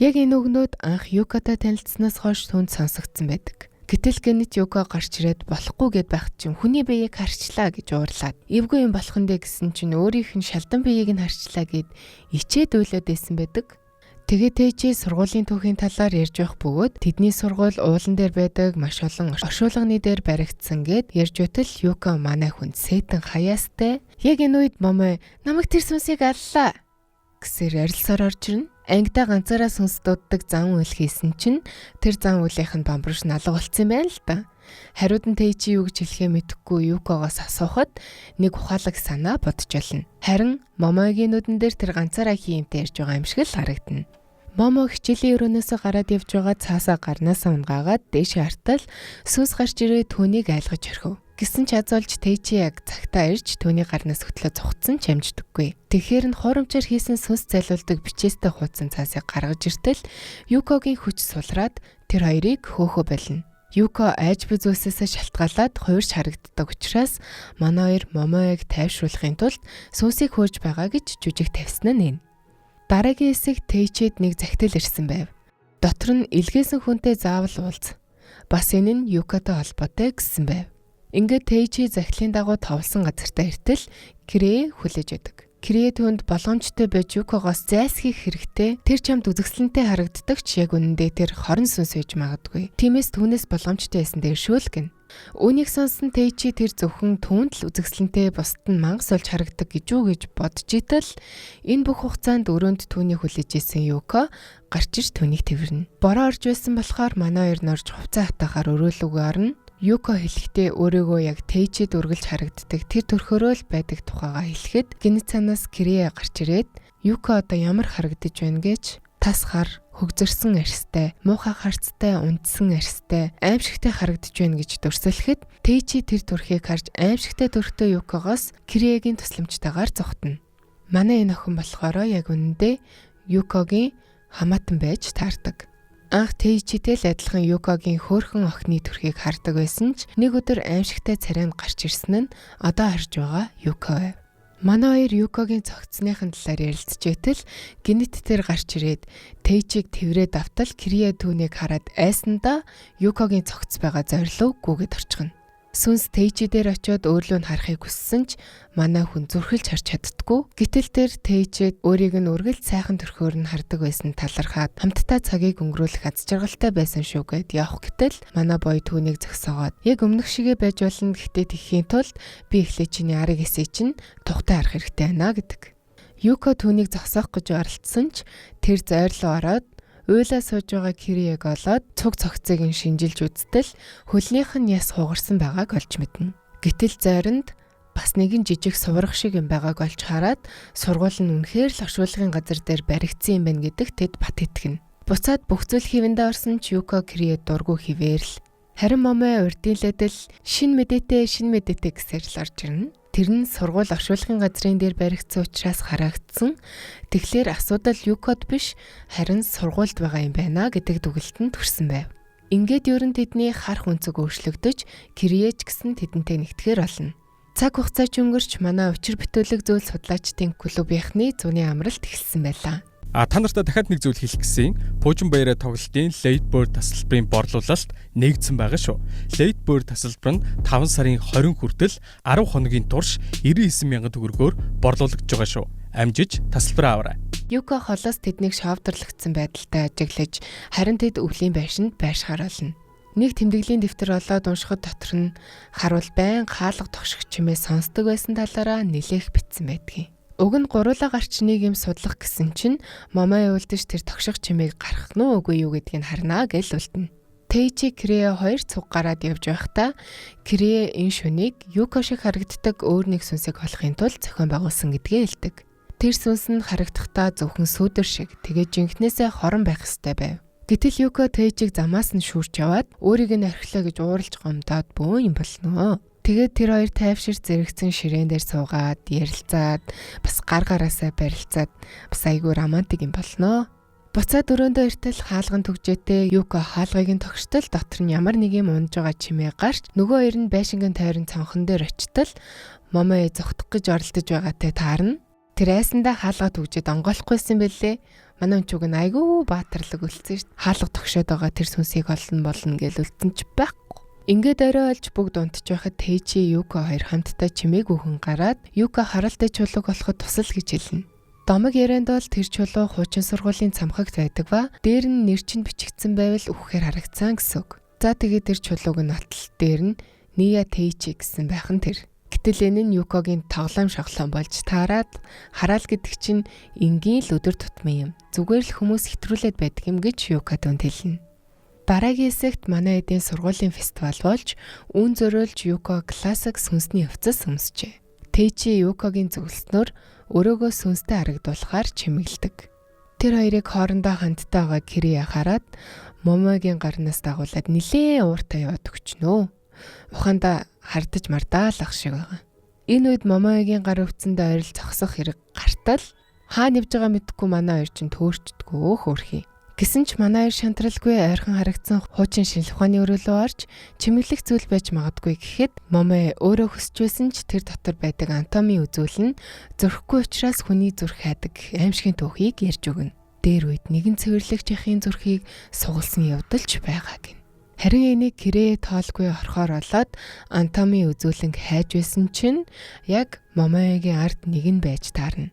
Яг энэ үгнүүд анх Юкотой танилцсанаас хойш түнд сонсогдсон байдаг. Гэтэл гэнэт Юко гарч ирээд болохгүй гэд байхад чинь хүний биеийг харчлаа гэж уурлаад эвгүй юм болох нь дээ гэсэн чинь өөрийнх нь шалдан биеийг нь харчлаа гэд ичээд уйлаад байсан байдаг. Тэгээд Тэйчи сургуулийн түүхийн талаар ярьж байх бөгөөд тэдний сургууль уулан дээр байдаг маш олон оршуулганы дээр баригдсан гэд ярьж өтөл Юко манай хүнд сэтэн хаяастай. Яг энэ үед Момой намайг тэр сүнсийг аллаа гэсээр арилсаар орж ирнэ. Ангидаа ганцаараа сүнс дууддаг зан үйл хийсэн чинь тэр зан үйлийнх нь бамбарш налга болцсон байна л да. Хариуд нь Тэйчи юу гэж хэлэхээ мэдэхгүй Юкогоос асуухад нэг ухаалаг санаа бодж олно. Харин Момойгийн нүдэн дээр тэр ганцаараа хиймтэй ярьж байгаа юм шиг л харагдана. Момо хичээлийн өрөөнөөсөө гараад явж байгаа цаасаа гарнаасаа унгаагаад дээшээ артал сүнс гарч ирээ түүнийг айлгаж орхив. Гэсэн ч азуулж Тэйчи яг цагтаа ирж түүний гарнаас хөтлөө цугцсан ч амждаггүй. Тэгэхээр нь хуурамчаар хийсэн сүнс зайлуулдаг бичээстэй хуудсан цаасыг гаргаж иртэл Юкогийн хүч сулраад тэр хоёрыг хөөхө болно. Юко айж буй зүйлсээс шалтгаалаад хуурч харагддаг учраас манай хоёр Момоёг тайвшруулахын тулд сүнсийг хөөж байгаа гэж жүжиг тавьсан нь энэ. Дараагийн хэсэг Тэйчид нэг захидал ирсэн байв. Дотор нь илгээсэн хүнтэй заавал уулз. Бас энэ нь Юкотой холбоотой гэсэн байв. Ингээд Тэйчи захидлын дагуу товлсон газартаа иртэл Кирээ хүлээж өгдөг. Кирээ түнд болгоомжтой байж Юкогоос зайлсхийх хэрэгтэй. Тэр чамд үзэсгэлэнтэй харагддаг ч яг үнэндээ тэр хорон сүнс байж магадгүй. Тиймээс түүнээс болгоомжтой байсан дээр шүүлгэн. Үүнийг сонсон Тэйчи тэр зөвхөн түүнд л үзэсгэлэнтэй бусад нь мангас болж харагдаг гэж үү гэж бодж итэл энэ бүх хугацаанд өрөөнд түүнийг хүлээж исэн Юко гарч иж түүнийг тэрвэрнэ. Бороо орж байсан болохоор манай хоёр норж хувцас хатахаар өрөөлөгөө орно. Юко хэлэхдээ өөрийгөө яг Тэйчид үргэлж харагддаг тэр төрхөөрөө л байдаг тухайгаа хэлэхэд гинэ цанаас Кирээ гарч ирээд Юко одоо ямар харагдаж байна гэж тас хар хөгзөрсөн арьстай, муухай харцтай, унтсан арьстай, аимшигтай харагдаж байна гэж дурсалхэд Тэйчи тэр төрхийг харж аимшигтай төрхтэй Юкогоос Кирээгийн тусламжтайгаар зогтно. Манай энэ охин болохоор яг үнэндээ Юкогийн хамаатан байж таардаг. Анх Тэйчитэй л адилхан Юкогийн хөөрхөн охины төрхийг хардаг байсан ч нэг өдөр аимшигтай царайнд гарч ирсэн нь одоо харж байгаа Юко байв. Манай хоёр Юкогийн цогцсныхын талаар ярилцжээтэл гинэт тэр гарч ирээд Тэйчиг тэврээд автал Кирээ түүнийг хараад айсандаа Юкогийн цогц байгаа зорилго гүгэд орчихно. Сүнс Тэйчи дээр очиод өөрлөө нь харахыг хүссэн ч манай хүн зүрхэлж харж чаддаггүй. Гэтэл тэр Тэйчид өөрийг нь үргэлж сайхан төрхөөр нь хардаг байсан талархаад хамтдаа цагийг өнгөрүүлэх аз жаргалтай байсан шүү гэд явах гэтэл манай бой түүнийг зөксөгөөд яг өмнөх шигээ байж болно гэхдээ тэхийн тулд би эхлээ чиний арыг эсээ чинь тухтай харах хэрэгтэй байна гэдэг. Юко түүнийг зогсоох гэж оролдсон ч тэр зойрлоо ороод уйлаа сууж байгаа Кирээг олоод цуг цогцыг нь шинжилж үзтэл хөлнийх нь яс хугарсан байгааг олж мэднэ. Гэтэл зойронд бас нэгэн жижиг суврах шиг юм байгааг олж хараад сургууль нь үнэхээр л оршуулгын газар дээр баригдсан юм байна гэдэгт тэд бат итгэнэ. Буцаад бүх зүйл хэвэндээ орсон ч Юко Кирээ дургүй хിവэрл. Харин Момой урдийлэдэл шин мэдээтэй гэсээр л орж ирнэ. Тэр нь сургууль оршуулгын газрын дээр баригдсан учраас харагдсан. Тэгэхээр асуудал Юкод биш харин сургуульд байгаа юм байна гэдэг дүгэлтэнд хүрсэн байв. Ингээд ерөн тэдний харах үнцэг өөрчлөгдөж Кирээч гэсэн тэдэнтэй нэгтгэхэр болно. Цаг хугацаа ч өнгөрч манай учир бүтээлэг зүйл судлаачдын клубийнхны зуны амралт эхэлсэн байлаа. Та нартай дахиад нэг зүйл хэлэх гэсэн. Пуужин баяраа тоглолтын Late Bird тасалбарын борлуулалт нэгдсэн байгаа шүү. Late Bird тасалбар нь 5 сарын 20 хүртэл 10 хоногийн турш 99 мянган төгрөгөөр борлуулагдж байгаа шүү. Амжиж тасалбараа аваарай. Юка холоос тэднийг шавдарлагдсан байдалтай ажиглаж, харин тэд өвлийн байшинд байшгаар олно. Нэг тэмдэглэлийн дэвтэр олоод уншихад дотор нь харуул байн хаалга тогших чимээ сонсдог байсан талаараа нэлээх бичсэн байдгийг. Уг нь гуруула гарч нэг юм судлах гэсэн чинь Момой өвлдөж тэр тогших чимээг гаргах нь үгүй юу гэдгийг харнаа гэж үлдэнэ. Тэйчи Крие хоёр цуг гараад явж байхдаа Крие энэ шөнийг Юка шиг харагддаг өөр нэг сүнсийг олохын тулд зохион байгуулсан гэдгээ хэлдэг. Тэр сүнс нь харагдахдаа зөвхөн сүүдэр шиг тэгээд жинхнээсээ хорон байх ёстой байв. Гэтэл Юка Тэйчиг замаас нь шүүрч яваад өөрийг нь орхилоо гэж ууралж гомдоод бөө юм болно. Тэгээд тэр хоёр тайвшир зэрэгцэн ширээн дээр суугаад ярилцаад бас гар гараасаа барилцаад бас айгүй романтик юм болно. Буцаад өрөөндөө иртэл хаалган түгжээтэй Юка хаалгыг нь тогштол дотор нь ямар нэг юм унж байгаа чимээ гарч нөгөө хоёр нь байшингийн тойрон цонхон дээр очтол Момой зогтох гэж оролдож байгаатай таарна. Тэр айсандаа хаалгаа түгжээд онгойлохгүйсэн бэлээ. Манай өнчуг нь айгүй баатарлаг үлдсэн шүү дээ. Хаалга тогшоод байгаа тэр сүнсийг болно гэж үлдсэн ч байхгүй. Ингээд орой олж бүгд унтж байхад Тэйчи Юка хоёр хамтдаа чимээг өгөн гараад Юка харалтай чулууг олоход тусал гэж хэлнэ. Домог ярианд бол тэр чулуу хуучин сургуулийн цамхагт байдаг ба дээр нь нэр чинь бичигдсэн байвал үхэхээр харагдсан гэсэн үг. За тэгээд тэр чулууг нь нотл дээр нь Ния Тэйчи гэсэн байх нь тэр. Гэтэл энэ нь Юкагийн тоглоом шоглоом болж таарад хараал гэдэг чинь энгийн л өдөр тутмын юм. Зүгээр л хүмүүс хэтрүүлээд байдаг юм гэж Юка түнд хэлнэ. Дараагийн хэсэгт манай эдийн сургуулийн фестивал болж үн зөриөлж Юка классик сүнсний хувцас өмсчээ. Тэйчи Юкагийн зөвлөснөөр өрөөгөө сүнстэй харагдуулахаар чимэглэдэг. Тэр хоёрыг хоорондоо хандтаа байгаа Крие хараад Момойгийн гарнаас дагуулад нилээн ууртай яваад өгчнөө. Ухаанда хардаж мардаалах шиг байгаа. Энэ үед Момойгийн гар өвцөндөө ойрол зогсох хэрэг гартал хаана явж байгаа мэдхгүй манай хоёр чинь төөрчдгөө хөөрхий. Гэсэн ч манай хоёр шантралгүй ойрхон харагдсан хуучин шинжлэх ухааны өрөөлөө орж чимэглэх зүйл байж магадгүй гэхэд Момой өөрөө хүсч байсан ч тэр дотор байдаг анатомийн үзүүл нь зөрөхгүй учраас хүний зүрх хайдаг аимшигын түүхийг ярьж өгнө. Дээр үед нэгэн цэвэрлэгчийн зүрхийг сугалсан явдалч байгаа гин. Харин энийг Крие тоолгүй орхоор олоод анатомийн үзүүлэнг хайж байсан чинь яг Момойгийн ард нэг нь байж таарна.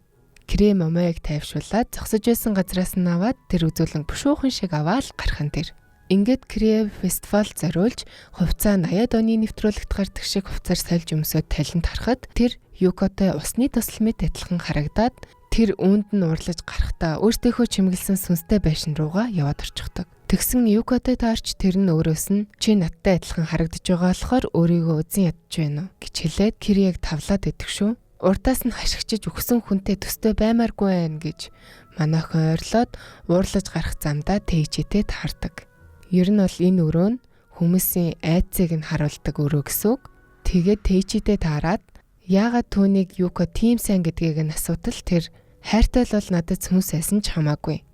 Крие Момойг тайвшуулаад зогсож байсан газраас нь аваад тэр үзүүлэн бушуухан шиг аваад гархан тэр. Ингээд Крие фестивал зориулж хувцаа 80-аад оны нэвтрүүлэгт гардаг шиг хувцаар сольж өмсөд талент харахад тэр Юкатай усны тусламж адилхан харагдаад тэр үүнд нь уурлаж гарахдаа өөртөөхөө чимэглэсэн сүнстэй байшин руугаа яваад орчихдог. Тэгсэн Юкатай таарч тэр нь өөрөөс нь чи надтай адилхан харагдаж байгаа болохоор өөрийгөө үзэн ядж байна уу гэж хэлээд Криег тавлаад идэх шүү. Урдаас нь хашигчиж өгсөн хүнтэй төстэй баймааргүй байна гэж манайхан ойрлоод уурлаж гарах замдаа Тэйчитэй таардаг. Ер нь бол энэ өрөө нь хүмүүсийн айдсыг нь харуулдаг өрөө гэсэн үг. Тэгээд Тэйчитэй таарад яагаад түүнийг Юка тийм сайн гэдгийг нь асуудал тэр хайртай л бол надад хүмүүс байсан ч хамаагүй.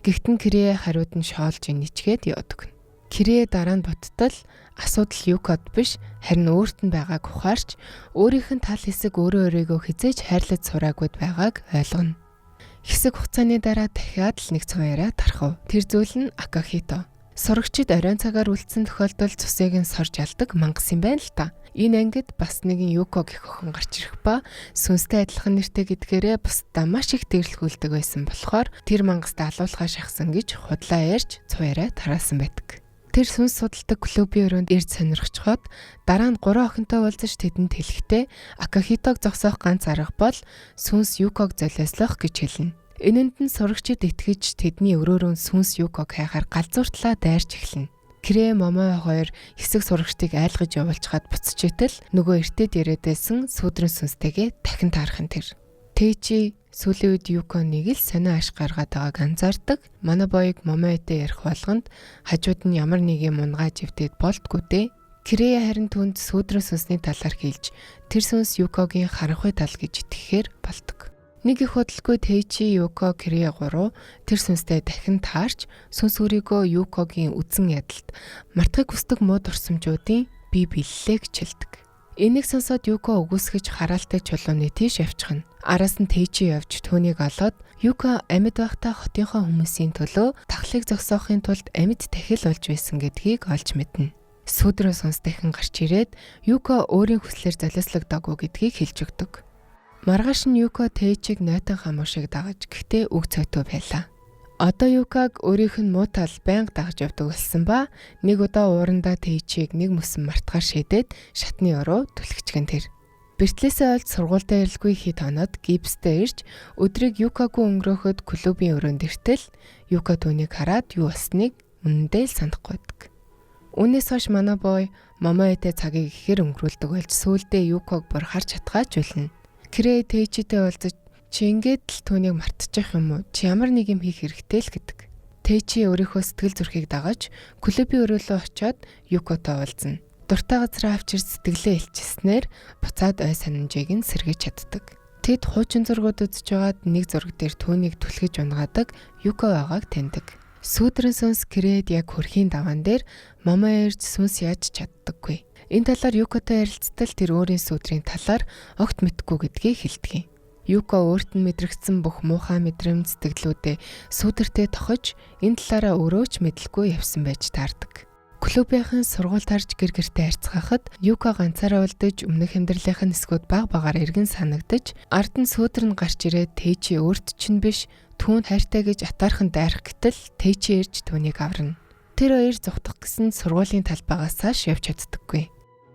Гэхдээ Крие хариуд нь шоолж ничгээд явдаг. Крие дараа нь боттол асуудал Юкад биш харин өөрт нь байгааг ухаарч өөрийнх нь тал хэсэг өөрийгөө хизээж хайрлаж сураагүй байгааг ойлгоно. Хэсэг хугацааны дараа дахиад л нэг цуваараа тархав. Тэр зүйл нь Акахито. Сурагчид оройн цагаар үлдсэн тохиолдолд цусыг нь сорж алдаг мангас юм байна л та. Энэ ангид бас нэгэн Юко гэх охин гарч ирэх ба сүнстэй адилхан нэртэй гэдгээрээ бусдаа маш их дэрлэхүүлдэг байсан болохоор тэр мангастай алуулхаа шахсан гэж худлаа ярьж цуваараа тараасан байдаг. Тэр сүнс судалдаг клубын өрөөнд ирж сонирхчход дараа нь 3 охинтой уулзаж тэдэнд хэлэхдээ Акахитог зогсоох ганц арга бол сүнс Юког золиослох гэж хэлнэ. Энэнд нь сурагчид итгэж тэдний өрөөрөө сүнс Юког хайхаар галзууртлаа дайрч эхэлнэ. Крие Момой хоёр хэсэг сурагчдыг айлгаж явуулчихад буцаж итэл нөгөө эртээд яриад байсан сүудрэн сүнстэйгээ дахин таарах нь тэр. Тэйчи сүүлийн үед Юконыг л сонио аш гаргаад байгааг анзаардаг. Манай боёг Момойтой ярих болгонд хажууд нь ямар нэг юм унгааж ивдээд болтгүй дээ. Крие харин түнд сүүдрэн сүнсний талаар хэлж тэр сүнс Юкогийн харанхуй тал гэж итгэхээр болдог. Нэг их хөдөлгөөн Тэйчи Юко Крие 3 тэр сүнстэй дахин таарч сүнс өөрийгөө Юкогийн үдсэн ядалт мартахыг хүсдэг муу дурсамжуудын бие биелэлээ гэж хэлдэг. Энийг сонсоод Юко өгөөсгөж хараалтай чулууны тийш явчихна. Араас нь Тэйчи явж түүнийг олоод Юка амьд байхдаа хотынхоо хүмүүсийн төлөө тахлыг зогсоохын тулд амьд тахил болж байсан гэдгийг олж мэднэ. Сүүдрийн сүнс дахин гарч ирээд Юка өөрийн хүслээр золиослогдоогүй гэдгийг хэлж өгдөг. Маргааш нь Юка Тэйчиг нойтон хамуу шиг дагаж гэхдээ үг цойтой байлаа. Одоо Юкаг өөрийнх нь муу тал байнга дагаж явдаг болсон ба нэг удаа уурандаа Тэйчиг нэг мөсөн мартахаар шийдээд шатны оруу түлхчихэн тэр. Бертлээсээ олж сургуультай ирэлгүй хит хоноод гипстэй ирж өдрийг Юкагүй өнгөрөөхөд клубын өрөөнд иртэл Юка түүнийг хараад юу болсныг үнэндээ л санахгүй байдаг. Үүнээс хойш манай бой Момоэтэй цагийг ихээр өнгөрүүлдэг болж сүүлдээ Юкаг бүр харж чадхаач үлнэ. Кирэ Тэйчитэй уулзаж чи ингээд л түүнийг мартчих юм уу? Чи ямар нэг юм хийх хэрэгтэй л гэдэг. Тэйчи өөрийнхөө сэтгэл зүрхийг дагаж клубын өрөөлөө очиод Юкотой уулзна. Дуртай газраа авчир сэтгэлээ илчилснээр буцаад ой санамжийг нь сэргийж чаддаг. Тэд хуучин зургууд үзэж байгаад нэг зураг дээр түүнийг түлхэж унгаадаг Юко байгааг таньдаг. Сүүдрийн сүнс Кирээд яг хөрхийн даваан дээр Момоо ирж сүнс яаж чаддаггүй. Энэ талаар Юкотой ярилцтал тэр өөрийн сүүдрийн талаар огт мэдгүй гэдгийг хэлдэг. Юко өөрт нь мэдрэгдсэн бүх муухай мэдрэмж сэтгэлүүдээ сүүдэртээ тохиж энэ талаараа өөрөө ч мэдлгүй явсан байж таардаг. Клубийнхэн сургууль тарж гэр гэртээ харьцахад Юко ганцаараа үлдэж өмнөх амьдралынх нь эсгүүд баг багаар эргэн санагдаж ард нь сүүдэр нь гарч ирээд Тэйчи өөрт чинь биш түүнд хайртай гэж атаархан дайрах гэтэл Тэйчи ирж түүнийг аварна. Тэр хоёр зүхтах гэсэн сургуулийн талбайгаас цааш явж чаддаггүй.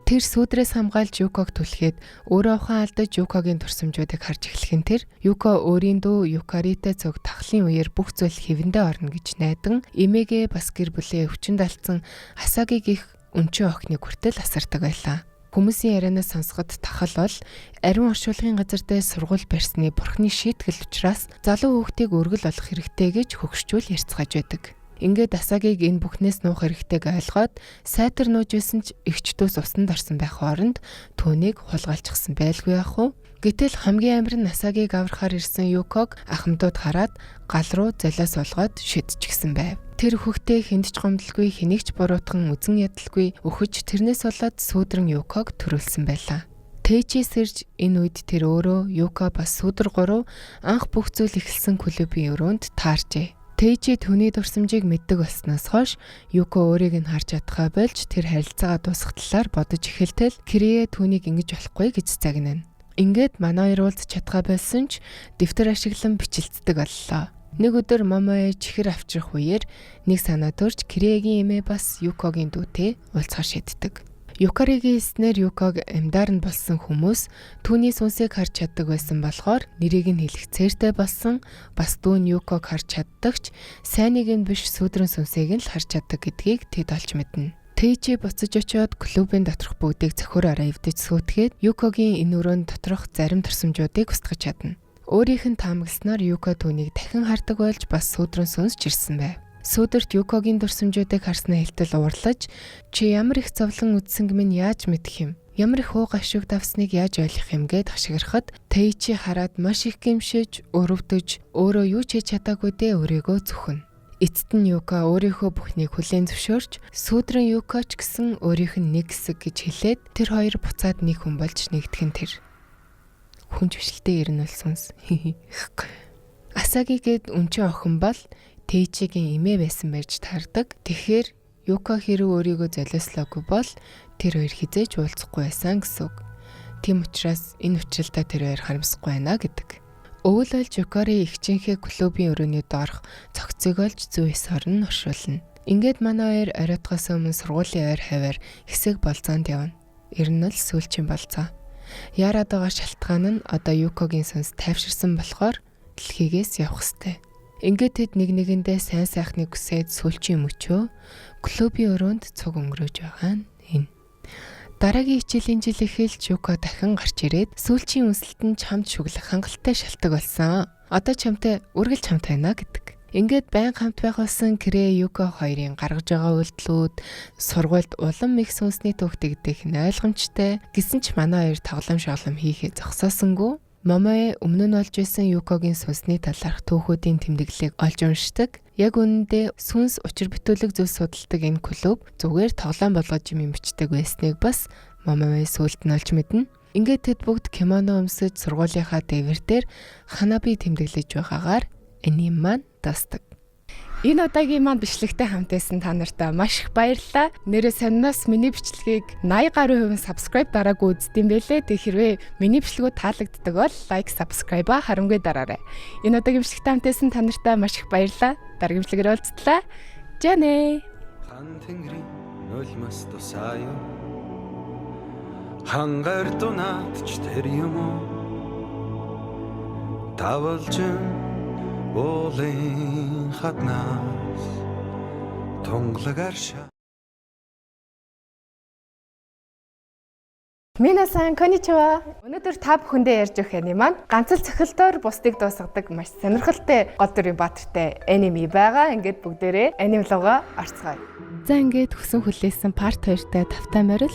Тэр сүүдрээс хамгаалж Юког түлхээд өөрөө ухаан алдаж Юкогийн турсамжуудыг харж эхлэхэн тэр Юко өөрийн дүү Юкаритэй цог тахлын үеэр бүх зүйл хэвэндээ орно гэж найдан эмээгээ бас гэр бүлээ өвчнөд алдсан Асагийг их өнчөө охиныг хүртэл асардаг байлаа. Хүмүүсийн ярианаас сонсоход тахал бол ариун оршуулгын газар дээр сургууль барьсны бурхны шийтгэл учраас залуу хүүхдийг өргөл олох хэрэгтэй гэж хөгшчүүл ярьцгааж байдаг. Ингээд Асагийг энэ бүхнээс нуух хэрэгтэйг ойлгоод сайтар нууж байсан ч эгчдөөс усанд орсон байх хооронд түүнийг хулгайлчихсан байлгүй яах вэ? Гэтэл хамгийн амар нь Асагийг аврахаар ирсэн Юког ахмадууд хараад гал руу золиос олгоод шидчихсэн байв. Тэр хөхтэй хэнд ч гомдлгүй хэнийг ч буруутхан үзэн ядалгүй өхөж тэрнээс болоод сүүдрэн Юког төрүүлсэн байлаа. Тэйчи сэрж энэ үед тэр өөрөө Юко бас сүүдэр гурав анх бүх зүйл эхэлсэн клубын өрөөнд тааржээ. Тэйчи түүний дурсамжийг мэддэг болсноос хойш Юко өөрийг нь харж чадхаа болж тэр харилцаагаа дуусгах талаар бодож эхэлтэл Кирие түүнийг ингэж болохгүй гэж загнана. Ингээд манай хоёр уулзч чадхаа болсон ч дэвтэр ашиглан бичилцдэг боллоо. Нэг өдөр Момоэ чихэр авчрах үеэр нэг санаа төрж Кириегийн эмээ бас Юкогийн дүүтэй уулзахаар шийддэг. Юкаригийн эснэр Юког амьдаар нь болсон хүмүүс түүний сүнсийг харж чаддаг байсан болохоор нэрийг нь хэлэх цээртэй болсон бас дүү нь Юког харж чаддагч сайныг нь биш сүүдрэн сүнсийг нь л харж чаддаг гэдгийг тэд олж мэднэ. Тэйчи буцаж очиод клубын доторх бүгдийг цохиураараа эвдэж сүйтгэхэд Юкогийн энэ өрөөнд доторх зарим турсамжуудыг устгаж чадна. Өөрийнх нь таамагласнаар Юко түүнийг дахин хардаг болж бас сүүдрэн сүнсч ирсэн байв. Сүүдэрт Юкогийн дурсамжуудыг харснаа хэлтэл уурлаж чи ямар их зовлон үдсэнг минь яаж мэдэх юм? Ямар их уу гашууг давсныг яаж ойлгох юм гэд хашгирахад Тэйчи хараад маш их гэмшиж, өрөвдөж өөрөө юу ч хийж чадаагүй дээ өөрийгөө зүхнэ. Эцэст нь Юко өөрийнхөө бүхнийг хүлээн зөвшөөрч сүүдрэн Юкоч гэсэн өөрийнх нь нэг хэсэг гэж хэлээд тэр хоёр буцаад нэг хүн болж нэгдэх нь тэр. Хүн жишэлтэй ирнэ улсунс. Асагигээд өнчөө охин бол Тэйчигийн эмээ байсан байж таардаг. Тэгэхээр Юко хэрэг өөрийгөө золиослоогүй бол тэр хоёр хизээж уулзахгүй байсан гэсэн үг. Тийм учраас энэ учралдаа тэр хоёр харамсахгүй байна гэдэг. Өвөл олж Юкари ихчинхээ клубын өрөөний доорх цогцыг олж зүйс орн оршуулна. Ингээд манай хоёр оройтгоос өмнө сургуулийн ойр хаваар хэсэг болцоонд явна. Ер нь л сүүлчийн болцоо. Яарад байгаа шалтгаан нь одоо Юкогийн сүнс тайвширсан болохоор дэлхийгээс явах ёстой. Ингээд тэд нэг нэгэндээ сайн сайхныг хүсээд сүүлчийн мөчөө клубын өрөөнд цуг өнгөрөөж байгаа нь энэ. Дараагийн хичээлийн жил эхэлж Юко дахин гарч ирээд сүүлчийн үнсэлт нь чамд шүглэх хангалттай шалтгаан болсон. Одоо чамтай үргэлж хамт байна гэдэг. Ингээд байнга хамт байх болсон Кирэ Юко хоёрын гаргаж байгаа үйлдэлүүд сургуульд улам их сүнсний төвхтөгдөх нь ойлгомжтой. Гэсэн ч манай хоёр тоглоом шоглом хийхээ зогсоосонгүй. Момоэ өмнө нь олж байсан Юкогийн сүнсний талаарх түүхүүдийн тэмдэглэлийг олж уншдаг. Яг үнэндээ сүнс учир бүтүүлэг зүйл судалдаг энэ клуб зүгээр тоглоом болгож юм бичдэг байсныг бас Момоэ сүлд нь олж мэднэ. Ингээд тэд бүгд кимоно өмсөж сургуулийнхаа дэвэр дээр ханаби тэмдэглэж байгаагаар аним маань дуустдаг. Энэ удаагийн маань бичлэгтэй хамт байсан та нартай маш их баярлалаа. Нэрээ сониноос миний бичлэгийг 80 гаруй % subscribe дараагүй үздэм байлээ. Тэг хэрвээ миний бичлэгүүд таалагддаг бол like, subscribe-а харамгүй дараарай. Энэ удаагийн бичлэгтэй хамт байсан та нартай маш их баярлалаа. Дараагийн бичлэгээр уулзтлаа. Жанэ. хан тэнгэрийн нулимас тусаая хангаар дунаадч тэр юм уу тавалжин уулын хатнаас тунгалагарша Минасан конничива. Өнөөдөр та бүхэндээ ярьж өгөх аниме маань ганц л цохилдоор бусдыг дуусгадаг маш сонирхолтой гол дүрийн баатартай аниме байгаа. Ингээд бүгдээрээ аниме лугаа орцгоё. За ингээд хүсэн хүлээсэн part 2-тай тавтай морил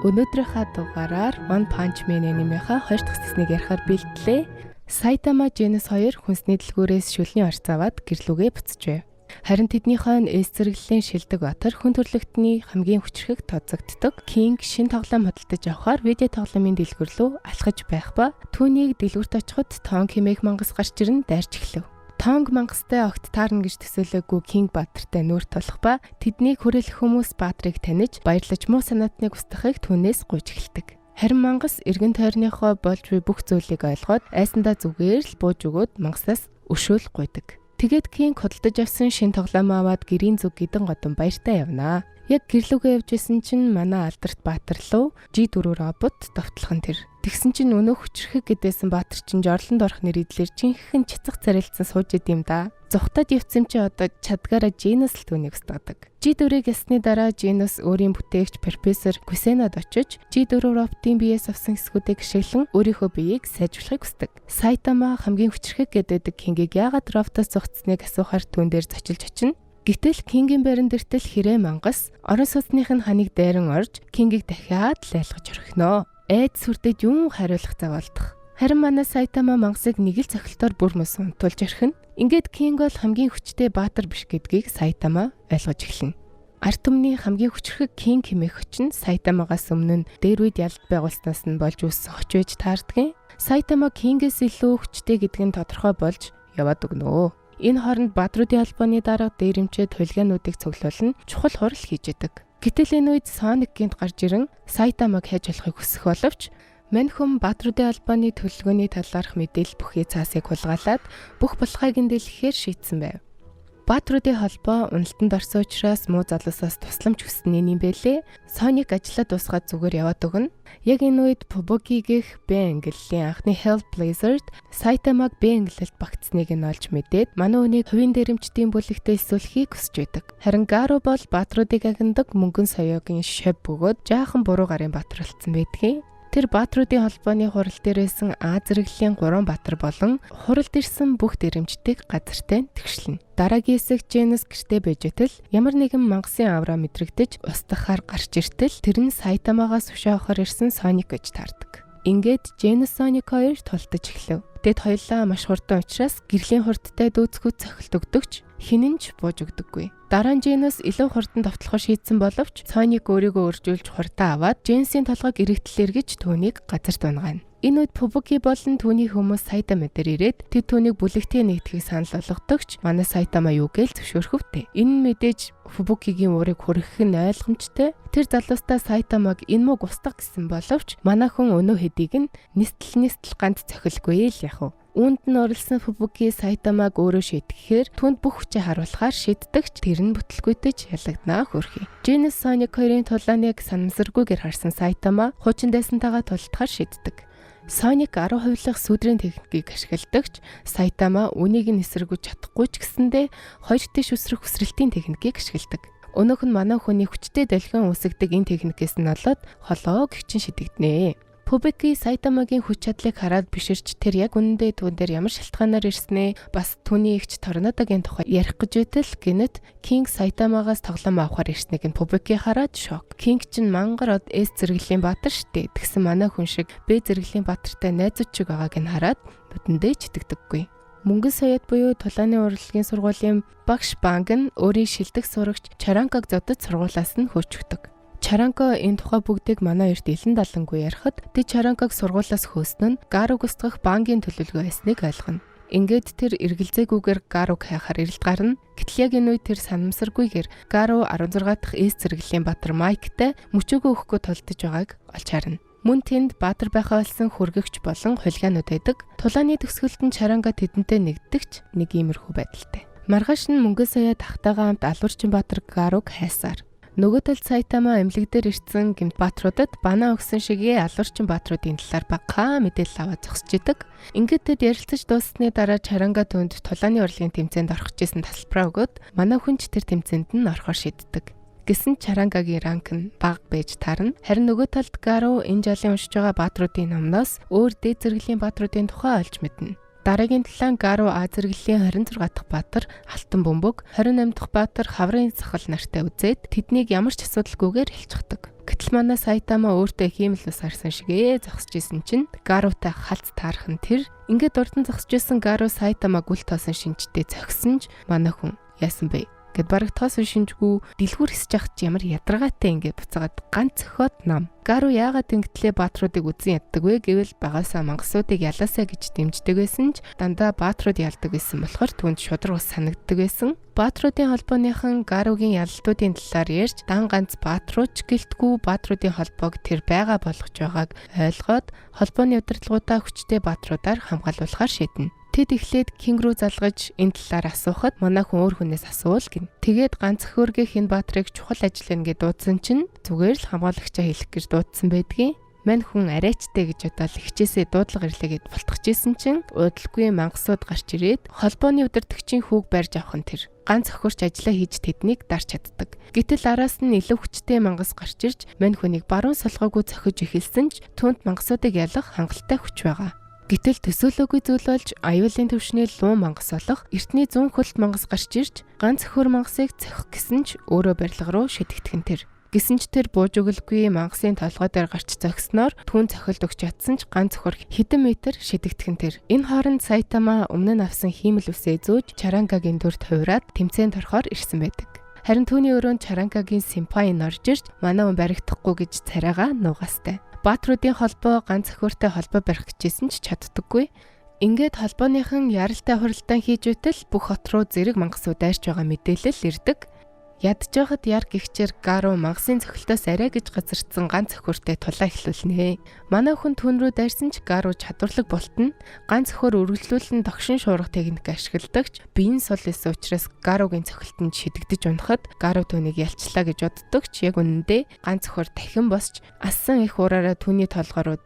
өнөөдрийнхаа дугаараар One Punch Man анимеха 2 дахь сэснийг ярихаар бэлтлээ. Сайтама Genus 2 хүнсний дэлгүүрээс шүлний орц аваад гэрлүүгээ буцжээ. Харин тэднийхээ эс зэрэглэлийн шилдэг батар хүн төрлөختний хамгийн хүчрхэг тооцогддог. King шин тоглоом хөдөлтөж авахаар видео тоглоомын дэлгүүр рүү алхаж байх ба түүнийг дэлгүүрт очиход Тонг хэмээх мангас гарч ирэн дайрч эхлэв. Тонг мангастай огт таарна гэж төсөөлөөгүй King баатартай нүүр тулах ба тэднийг хүрээлэх хүмүүс баатрыг таних баярлаж муу санаатныг устгахыг түүнээс гуйж эхэлдэг. Харин мангас эргэн тойрныхоо болж буй бүх зүйлийг ойлгоод айсандаа зүгээр л бууж өгөөд мангасаас өшөөл гуйдаг. Тэгээд King хөдөлтөж авсан шин тоглоом аваад гэрийн зүг гидэн годон баяртай явнаа. Яг гэрлүүгээ явж исэн чинь манай алдарт баатар руу G4 робот довтлох нь тэр. Тэгсэн чинь өнөө хүчрхэг гэдээсэн баатар чинь жорлонд орох нэрийдлэр жинхэнэ цэцэг царайлцсан сууж идэм да. Зүхтад явцсан чи одоо чадгаараа Genus л түүнийг устгадаг. G4-ийг ясны дараа Genus өөрийн бүтээгч профессор Кусенад очиж G4 роботын биеэс авсан хэсгүүдийг гიშгэлэн өөрийнхөө биеийг сайжруулахыг хүсдэг. Сайтама хамгийн хүчрхэг гэдэг King-ийг яагаад роботоос зугтсныг асуухаар түүн дээр зочилж очино. Гэтэл King-ийн барин дэртэл хэрэг мангас орон сууцных нь ханыг дайран орж King-ийг дахиад лайлгаж орхиноо. Айд сүрдэж юм хариулах заваалдах. Харин манай Сайтама мангасыг нэг л цохилтоор бүр мөс унтуулж орхино. Ингээд King бол хамгийн хүчтэй баатар биш гэдгийг Сайтама ойлгож эхэлнэ. Арт түмний хамгийн хүчрхэг King хэмээх хүчин Сайтамагаас өмнө нь дээр үед ялд байгуулснаас нь болж үүссэн хоч байж таардгийн. Сайтама King-ээс илүү хүчтэй гэдг нь тодорхой болж яваад өгнө. Энэ хооронд баатруудын албаны дарга дээрэмчээд хулгайнуудыг цуглуулна чухал хурал хийж идэг. Гэтэл энэ үед Sonic гинт гарч ирэн Сайтамаг хайж болохыг хүсэх боловч мань хүм баатруудын албаны төлөвлөгөөний талаарх мэдээлэл бүхий цаасыг хулгайлаад бүх булхайг дэлгэхээр шийдсэн байв. Баатруудын холбоо уналтанд орсон учраас муу залуусаас тусламж хүссэн юм бэлээ. Sonic ажиллаа дуусгаад зүгээр яваад өгнө. Яг энэ үед Fubuki гэх Б ангиллын анхны Hell Blizzard Сайтамаг Б ангиллалд багтсныг нь олж мэдээд манай үнийг хувийн дээрэмчдийн бүлэгтээ эсвэлхийг хүсэж байдаг. Харин Гару бол баатруудыг агнадаг мөнгөн соёогийн шав бөгөөд жаахан буруу гарын баатар болсон байдгийг. Тэр баатруудын холбооны хурал дээрээсэн А зэрэглэлийн 3 баатар болон хуралд ирсэн бүх дээрэмчдийг газартай тэгшлэнэ. Дараагийн хэсэг Genus гэртээ бэжэтэл ямар нэгэн мангасын авраа мэдрэгдэж устгахаар гарч иртэл тэр нь Сайтамагаас өшөө авахар ирсэн Sonic гэж таардаг. Ингээд Genus Sonic 2 тултаж эхлэв. Тэд хоёулаа маш хурдан учраас гэрлийн хурдтай дүүцгүүд цохилт өгдөгч хинэн ч бууж өгдөггүй. Дараа нь Genus илүү хурдан довтлохоо шийдсэн боловч Sonic өөрийгөө өржүүлж хурдан аваад Genus-ийн толгойг эргэтэл эргэж түүнийг газар дунгана. Энэ үед Fubuki болон түүний хүмүүс Сайтама дээр ирээд тэд түүнийг бүлэгтээ нэгтгэхийг санал болгодогч манай Сайтама юу гээл зөвшөөрөхөвтэй. Энэ мэдээж Fubuki-гийн уурыг хүргэх нь ойлгомжтой. Тэр залуустаа Сайтамаг энэ мөг устгах гэсэн боловч манай хүн өнөө хэдийг нь нистэл ганц цохилгүй л яхав. Үүнд нь оролцсон Fubuki Сайтамаг өөрөө шийтгэхээр түнд бүх хүчээ харуулахаар шийддэгч тэр нь бүтлгүйтэй ялагднаа хөрхий. Genus Sonic 2-ын тулааныг санамсаргүйгээр харсан Сайтама хуучин дайсантайгаа тултахаар шийддэг. Sonic 10 хувилах сүдрийн техникийг ашигладагч Сайтама үнийг нь эсэргүүж чадахгүй ч гэсэндээ хоёр дэш үсрэх хүсрэлтийн техникийг ашигладаг. Өнөөх нь манай хүний хүчтэй долгион үсгдэг энэ техникээс нь болоод холоо гихчин шидэгднэ. Fubuki Сайтамагийн хүч чадлыг хараад биширч тэр яг үнэндээ түүн дээр ямар шалтгаанаар ирснээ бас түүний эгч Торнадогийн тухай ярих гэж байтал гинэт King Сайтамагаас тоглоом авахар ирснийг нь Fubuki хараад шок. King чинь мангар од S зэрэглэлийн баатар штэ. Тэгсэн манай хүн шиг B зэрэглэлийн баатартай найзууд шиг байгааг нь хараад нүдэндээ ч итгэдэггүй. Мөнгөн соёот буюу тулааны урлагийн сургуулийн багш Банг нь өөрийн шилдэг сурагч Чаранкаг зодод сургуулаас нь хөөж өгдөг. Чаранка энэ тухай бүгдийг манай эрт илэн далангүй ярихад тэд Чаранкаг сургуулиас хөөснө нь Гаруг устгах банкын төлөвлөгөө байсныг ойлгоно. Ингээд тэр эргэлзээгүйгээр Гаруг хайхаар эрэлт гарна. Гэтэл яг энэ үед тэр санамсаргүйгээр Гару 16 дахь эс зэрэглэлийн баатар Майктай мөчөөгөө өгөхгүй тулдж байгааг олж харна. Мөн тэнд баатар байхаа болсон хүргэгч болон хулгайнууд байдаг. Тулааны төгсгөлд нь Чаранга тэдэнтэй нэгдэгч нэг иймэрхүү байдалтай. Маргааш нь мөнгө сая тахтайгаа хамт Алуурчин баатар Гаруг хайсаар. Нөгөө талд Сайтама эмнэлэг дээр ирсэн гэмт баатруудад банаа өгсөн шигээ Алуурчин баатруудын талаар багахан мэдээлэл аваад зогсож идэг. Ингээд тэд ярилцаж дууссаны дараа Чаранга түнд тулааны урлагийн тэмцээнд орох гэсэн тасалбараа өгөөд манай хүнч тэр тэмцээнд нь орохоор шийддэг. Гэсэн Чарангагийн ранк нь бага байж таарна. Харин нөгөө талд Гару энэ жолын уншиж байгаа баатруудын номноос өөр дээд зэрэглэлийн баатруудын тухай олж мэднэ. Дараагийн талаан Гару А зэрэглэлийн 26 дахь баатар Алтан бөмбөг, 28 дахь баатар Хаврын сахал нартай үзээд тэднийг ямар ч асуудалгүйгээр хэлчихдэг. Гэтэл манай Сайтама өөртөө хиймэл ус харсан шигээ зогсож исэн чинь Гарутай халт таарах нь тэр. Ингээд урдан зогсож исэн Гару Сайтама гүл тоосон шинжтэй зогсон ч манай хүн яасан бэ? Гэт бараг тоосон шинжгүй дэлгүүр хэсэж явах ч ямар ядаргаатай ингээд буцаагаад ганц цохоод нам. Гару яагаад ингэтлээ баатруудыг үзэн яддаг вэ гэвэл багасаа мангасуудыг ялаасаа гэж дэмждэг байсан ч дандаа баатрууд ялдаг байсан болохоор түнд шудраг ус санагддаг байсан. Баатруудын холбооныхан Гаругийн ялалтуудын талаар ярьж дан ганц баатрууч гэлтгүй баатруудын холбоог тэр байгаа болгож байгааг ойлгоод холбооны удирдлагуудаа хүчтэй баатруудаар хамгаалуулахар шийднэ. Тэд эхлээд Кинг рүү залгаж энэ талаар асуухад манай хүн өөр хүнээс асуул гин. Тэгээд ганц хөргөх энэ баатрыг чухал ажиллана гэж дуудсан чинь зүгээр л хамгаалагчаа хэлэх гэж дуудсан байдгийн. Мань хүн арайчтай гэж бодоод хичээсээ дуудлага ирлээ гэд болтгочээсэн чинь уудалгүй мангасууд гарч ирээд холбооны удирдагчийн хүүг барьж авах нь тэр. Ганц охирч ажиллаа хийж тэднийг дарч чаддаг. Гэтэл араас нь илүү хүчтэй мангас гарч ирж мань хүнийг баруун солгоогүй зохиж эхэлсэн ч түүнд мангасуудыг ялах хангалттай хүч байгаа. Гэтэл төсөөлөөгүй зүйл болж аюулын төвшний луу мангас болох эртний 100 хөлт мангас гарч ирж ганц хөр мангасыг цохих гэсэн ч өөрөө барилга руу шитгэдэгэн тэр. Гэсэн ч тэр бууж өгөлгүй мангасын толгой дээр гарч зогсноор түүн цохилт өгч ятсан ч ганц хөр хэдэн метр шидэгдхэн тэр. Энэ хооронд Сайтама өмнө нь авсан хиймэл үсээ зөөж Чарангагийн дүрт хувираад тэмцээнд орохоор ирсэн байдаг. Харин түүний өрөөнд Чарангагийн симпайн орж ирж манай хүн баригдахгүй гэж царайгаа нугастай. Баатруудын холбоо ганц өхөртэй холбоо барих гэжсэн ч чаддаггүй. Ингээд холбооныхан яралтай хуралдаан хийж үтэл бүх хот руу зэрэг мангасууд дайрч байгаа мэдээлэл ирдэг. Ядж байхад яр гихчээр Гару мангасын цохилтоос арай гэж газардсан ганц өхөртэй тулаа эхлүүлнэ. Манай хүн түн рүү дайрсан ч Гару чадварлаг болтно. Ганц өхөр үргэлжлүүлэн догшин шуурга техник ашигладагч биеийн сул эс учраас Гаругийн цохилтонд шидэгдэж унахад Гару түүнийг ялчлаа гэж боддог ч яг үнэндээ ганц өхөр дахин босч ассан их ураараа түүний толгой руу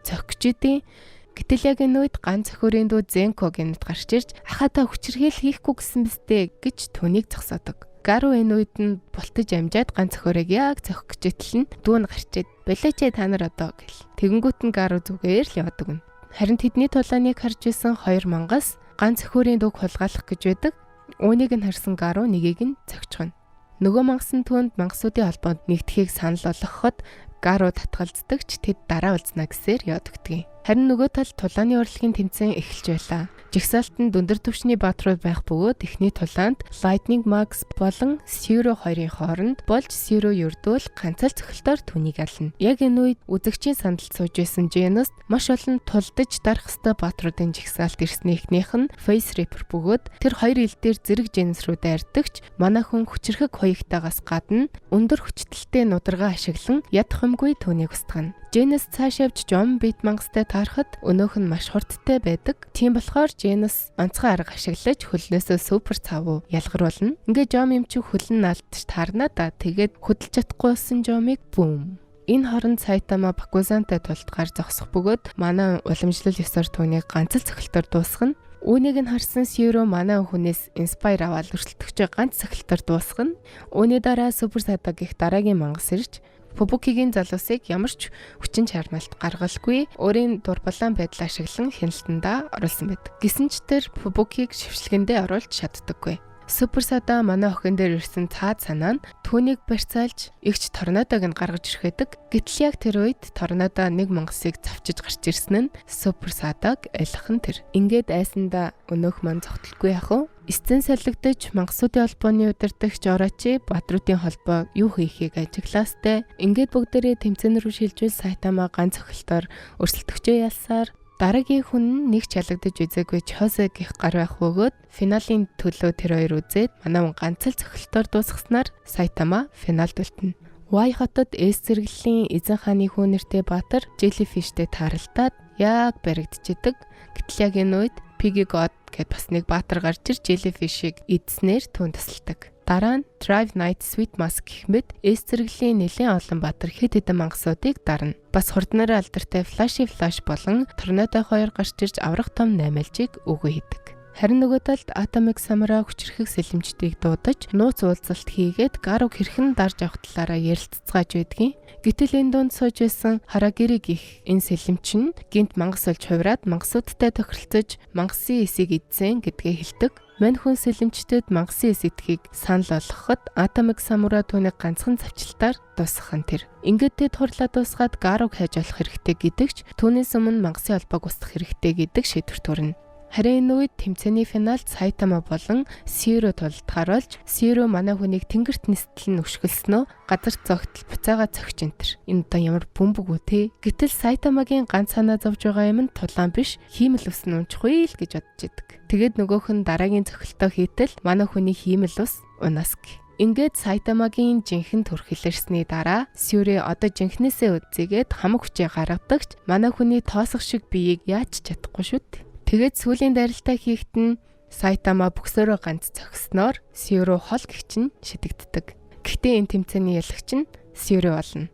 цохиж идэв. Гэтэл яг энэ үед ганц өхөрийн дүү Зенко гэнэт гарч ирж ахаа та хүчирхийл хийхгүй гэсэн бистэ гэж түүнийг зогсоодог. Гару энэ үед нь бултаж амжаад ганц өхөрийг яг цохих гэж итэл нь дүүн гарчээд болооч та нар одоо гэл. Тэгэнгүүт нь Гару зүгээр л явдаг нь. Харин тэдний тулааныг харж исэн 2 мангас ганц өхөрийн дүүг хулгайлах гэж байдаг. Үүнийг нь харсан Гару нэгийг нь цогчихно. Нөгөө мангас нь түүнд мангасуудын холбоонд нэгдэхийг санал болгоход Гару татгалздаг ч тэд дараа уулзнаа гэсээр явдагтгийн. Харин нөгөө тал тулааны урлагийн тэмцээн эхэлж байлаа. Жигсаалтанд өндөр түвшний баатрууд байх бөгөөд эхний тулаанд Lightning Max болон Zero 2-ын хооронд болж Zero ердүүл ганцаар цохилтоор түүнийг ална. Яг энэ үед үзэгчийн сандалд сууж байсан Janus маш олон тулдаж дарах ёстой баатруудын жигсаалт ирсний эхнийх нь Face Ripper бөгөөд тэр хоёр ил дээр зэрэг Janus руу дайрдагч манай хүн хүчрхэг хоёртаагаас гадна өндөр хүчтэлтэй нударгаа ашиглан ядах юмгүй түүнийг устгана. Janus цаашаавч John Beat мангастай таарахад өнөөх нь маш хурдтай байдаг. Тийм болохоор Janus онцгой арга ашиглаж хөлнөөсөө супер цавуу ялгаруулна. Ингээ John юм чи хөлн алдаж таарна да. Тэгээд хөдөлж чадахгүй болсон John-ыг бүүм. Энэ хооронд Сайтама Бакузантай тултгаар зогсох бөгөөд манай уламжлал ёсоор түүнийг ганц л цохилтоор дуусгана. Үүнийг нь харсан Zero манай хүнээс инспайр аваад өрсөлдөгч ганц цохилтоор дуусгана. Үүний дараа Супер Сада гэх дараагийн мангас ирж Фубукигийн залуусыг ямар ч хүчин чармаалт гаргалгүй өөрийн дурбалаан байдлаа ашиглан хяналтандаа оруулсан байдаг. Гэсэн ч тэр Фубукиг шившлэгэндээ оруулж чаддаггүй. Суперсада манай охин дээр ирсэн цаад санаа нь түүнийг барьцаалж эгч торнадог нь гаргаж ирэхэд гэтэл яг тэр үед торнадо 1 мангасыг завчиж гарч ирсэн нь суперсадаг ойлгох нь тэр. Ингээд айсанда өнөөх маань зогтолгүй яах вэ? Эцэн салгидж мангасуудын холбооны удирдагч Орочи Баатруудын холбоо юу хийхийг ажиглаастай. Ингээд бүгдээрээ тэмцээн рүү шилжүүл Сайтама ганц цохилтоор өрсөлдөгчөө ялсаар дараагийн хүн нэг ч ялагдаж үзээгүй Чосе гих гар байх бөгөөд финалийн төлөө тэр хоёр үзээд манай хүн ганц л цохилтоор дуусгаснаар Сайтама финалд үлдэнэ. Вай хотод эс зэрэглэлийн эзэн хааны хүн нэртэй баатар Jellyfish-тэй тааралдаад яг баригдчихэдэг. Гэтэл яг энэ үед Piggy God гэд бас нэг баатар гарч ир Jellyfish-ийг эдснээр түүн тасалдаг. Дараа нь Drive Night Sweet Mask гэх мэт эс зэрэглэлийн нэлээд олон баатар хэд хэдэн мангасуудыг дарна. Бас хурднаар алдартай Flashy Flash болон Tornado 2 гарч ирж аврах том наймаалжийг өгөө хийдэг. Харин нөгөө талд Atomic Samurai хүчрхэг сэлэмжтийг дуудаж нууц уулзалт хийгээд Garou хэрхэн дарж авах талаараа ярилцгааж байдгийн. Гэтэл энэ дунд сууж байсан Haragiri гих энэ сэлэмч нь гинт мангас олж хувраад мангасуудтай тохиролцож мангасын эсийг эдсэн гэдгээ хэлдэг. Мань хүн сэлэмчтэд мангасын эс идэхийг санал болгоход Atomic Samurai түүнийг ганцхан завчилтаар дуусгах нь тэр. Ингээд тэд хурлаа дуусгаад Garou хайж олох хэрэгтэй гэдэгч түүнээс өмнө мангасын холбоог устгах хэрэгтэй гэдэг шийдвэр төрнө. Харин энэ үед тэмцээний финалд Сайтама болон Zero тулдахаар болж Zero манай хүнийг тэнгэрт нистэл нь өшгөлснөө газар зогтол буцаага цогч энтер. Энэ одоо ямар бөмбөг үү те? Гэтэл Сайтамагийн ганц санаа зовж байгаа юм нь тулаан биш, хиймэл ус нь унчихгүй л гэж бодож идэг. Тэгээд нөгөөх нь дараагийн цохилтоо хийтэл манай хүний хиймэл ус унасг. Ингээд Сайтамагийн жинхэнэ төрх хэлэрсний дараа Zero одоо жинхнээсээ үзээгээд хамаг хүчээ гаргадагч манай хүний тоосох шиг биеийг яаж чадахгүй шүү дээ. Тэгээд сүүлийн дайралтаа хийхэд нь Сайтама бөксөрөө ганц зогсноор Zero хол гихч нь шидэгддэг. Гэхдээ энэ тэмцээний ялагч нь Zero болно.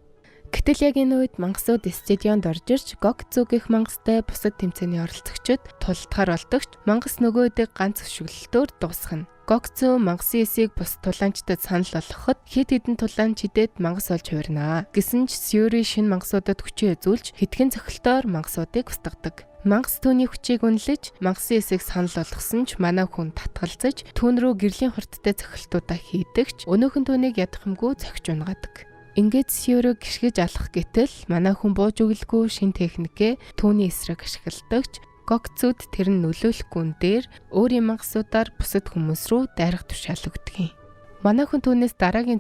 Гэтэл яг энэ үед мангасууд стадионд орж ирж Gokzu гэх мангастай бусад тэмцээний оролцогчид тулдахаар болдогч мангас нөгөөдөг ганц өшгөлтөөр дуусгана. Gokzu мангасын эсийг бус тулаанчдад санал болгоход хэд хэдэн тулаанч хидэд мангас олж хувирнаа. Гэсэн ч Zero шинэ мангасуудад хүчээ үзүүлж хэдхэн цохилтоор мангасуудыг устгадаг. Мангас түүний хүчийг үнэлж мангасын эсийг санал болгосон ч манай хүн татгалзаж түүн рүү гэрлийн хурдтай цохилтуудаа хийдэгч өнөөхөн түүнийг ядахымгүй зохиж унгадаг. Ингээд Zero гიშгэж алах гэтэл манай хүн бууж өглгүй шин техникээ түүний эсрэг ашигладагч Gokzuд тэр нь нөлөөлөхгүй дээр өөрийн мангасуудаар бусад хүмүүс рүү дайрах тушаал өгдөг юм. Манай хүн түүнээс дараагийн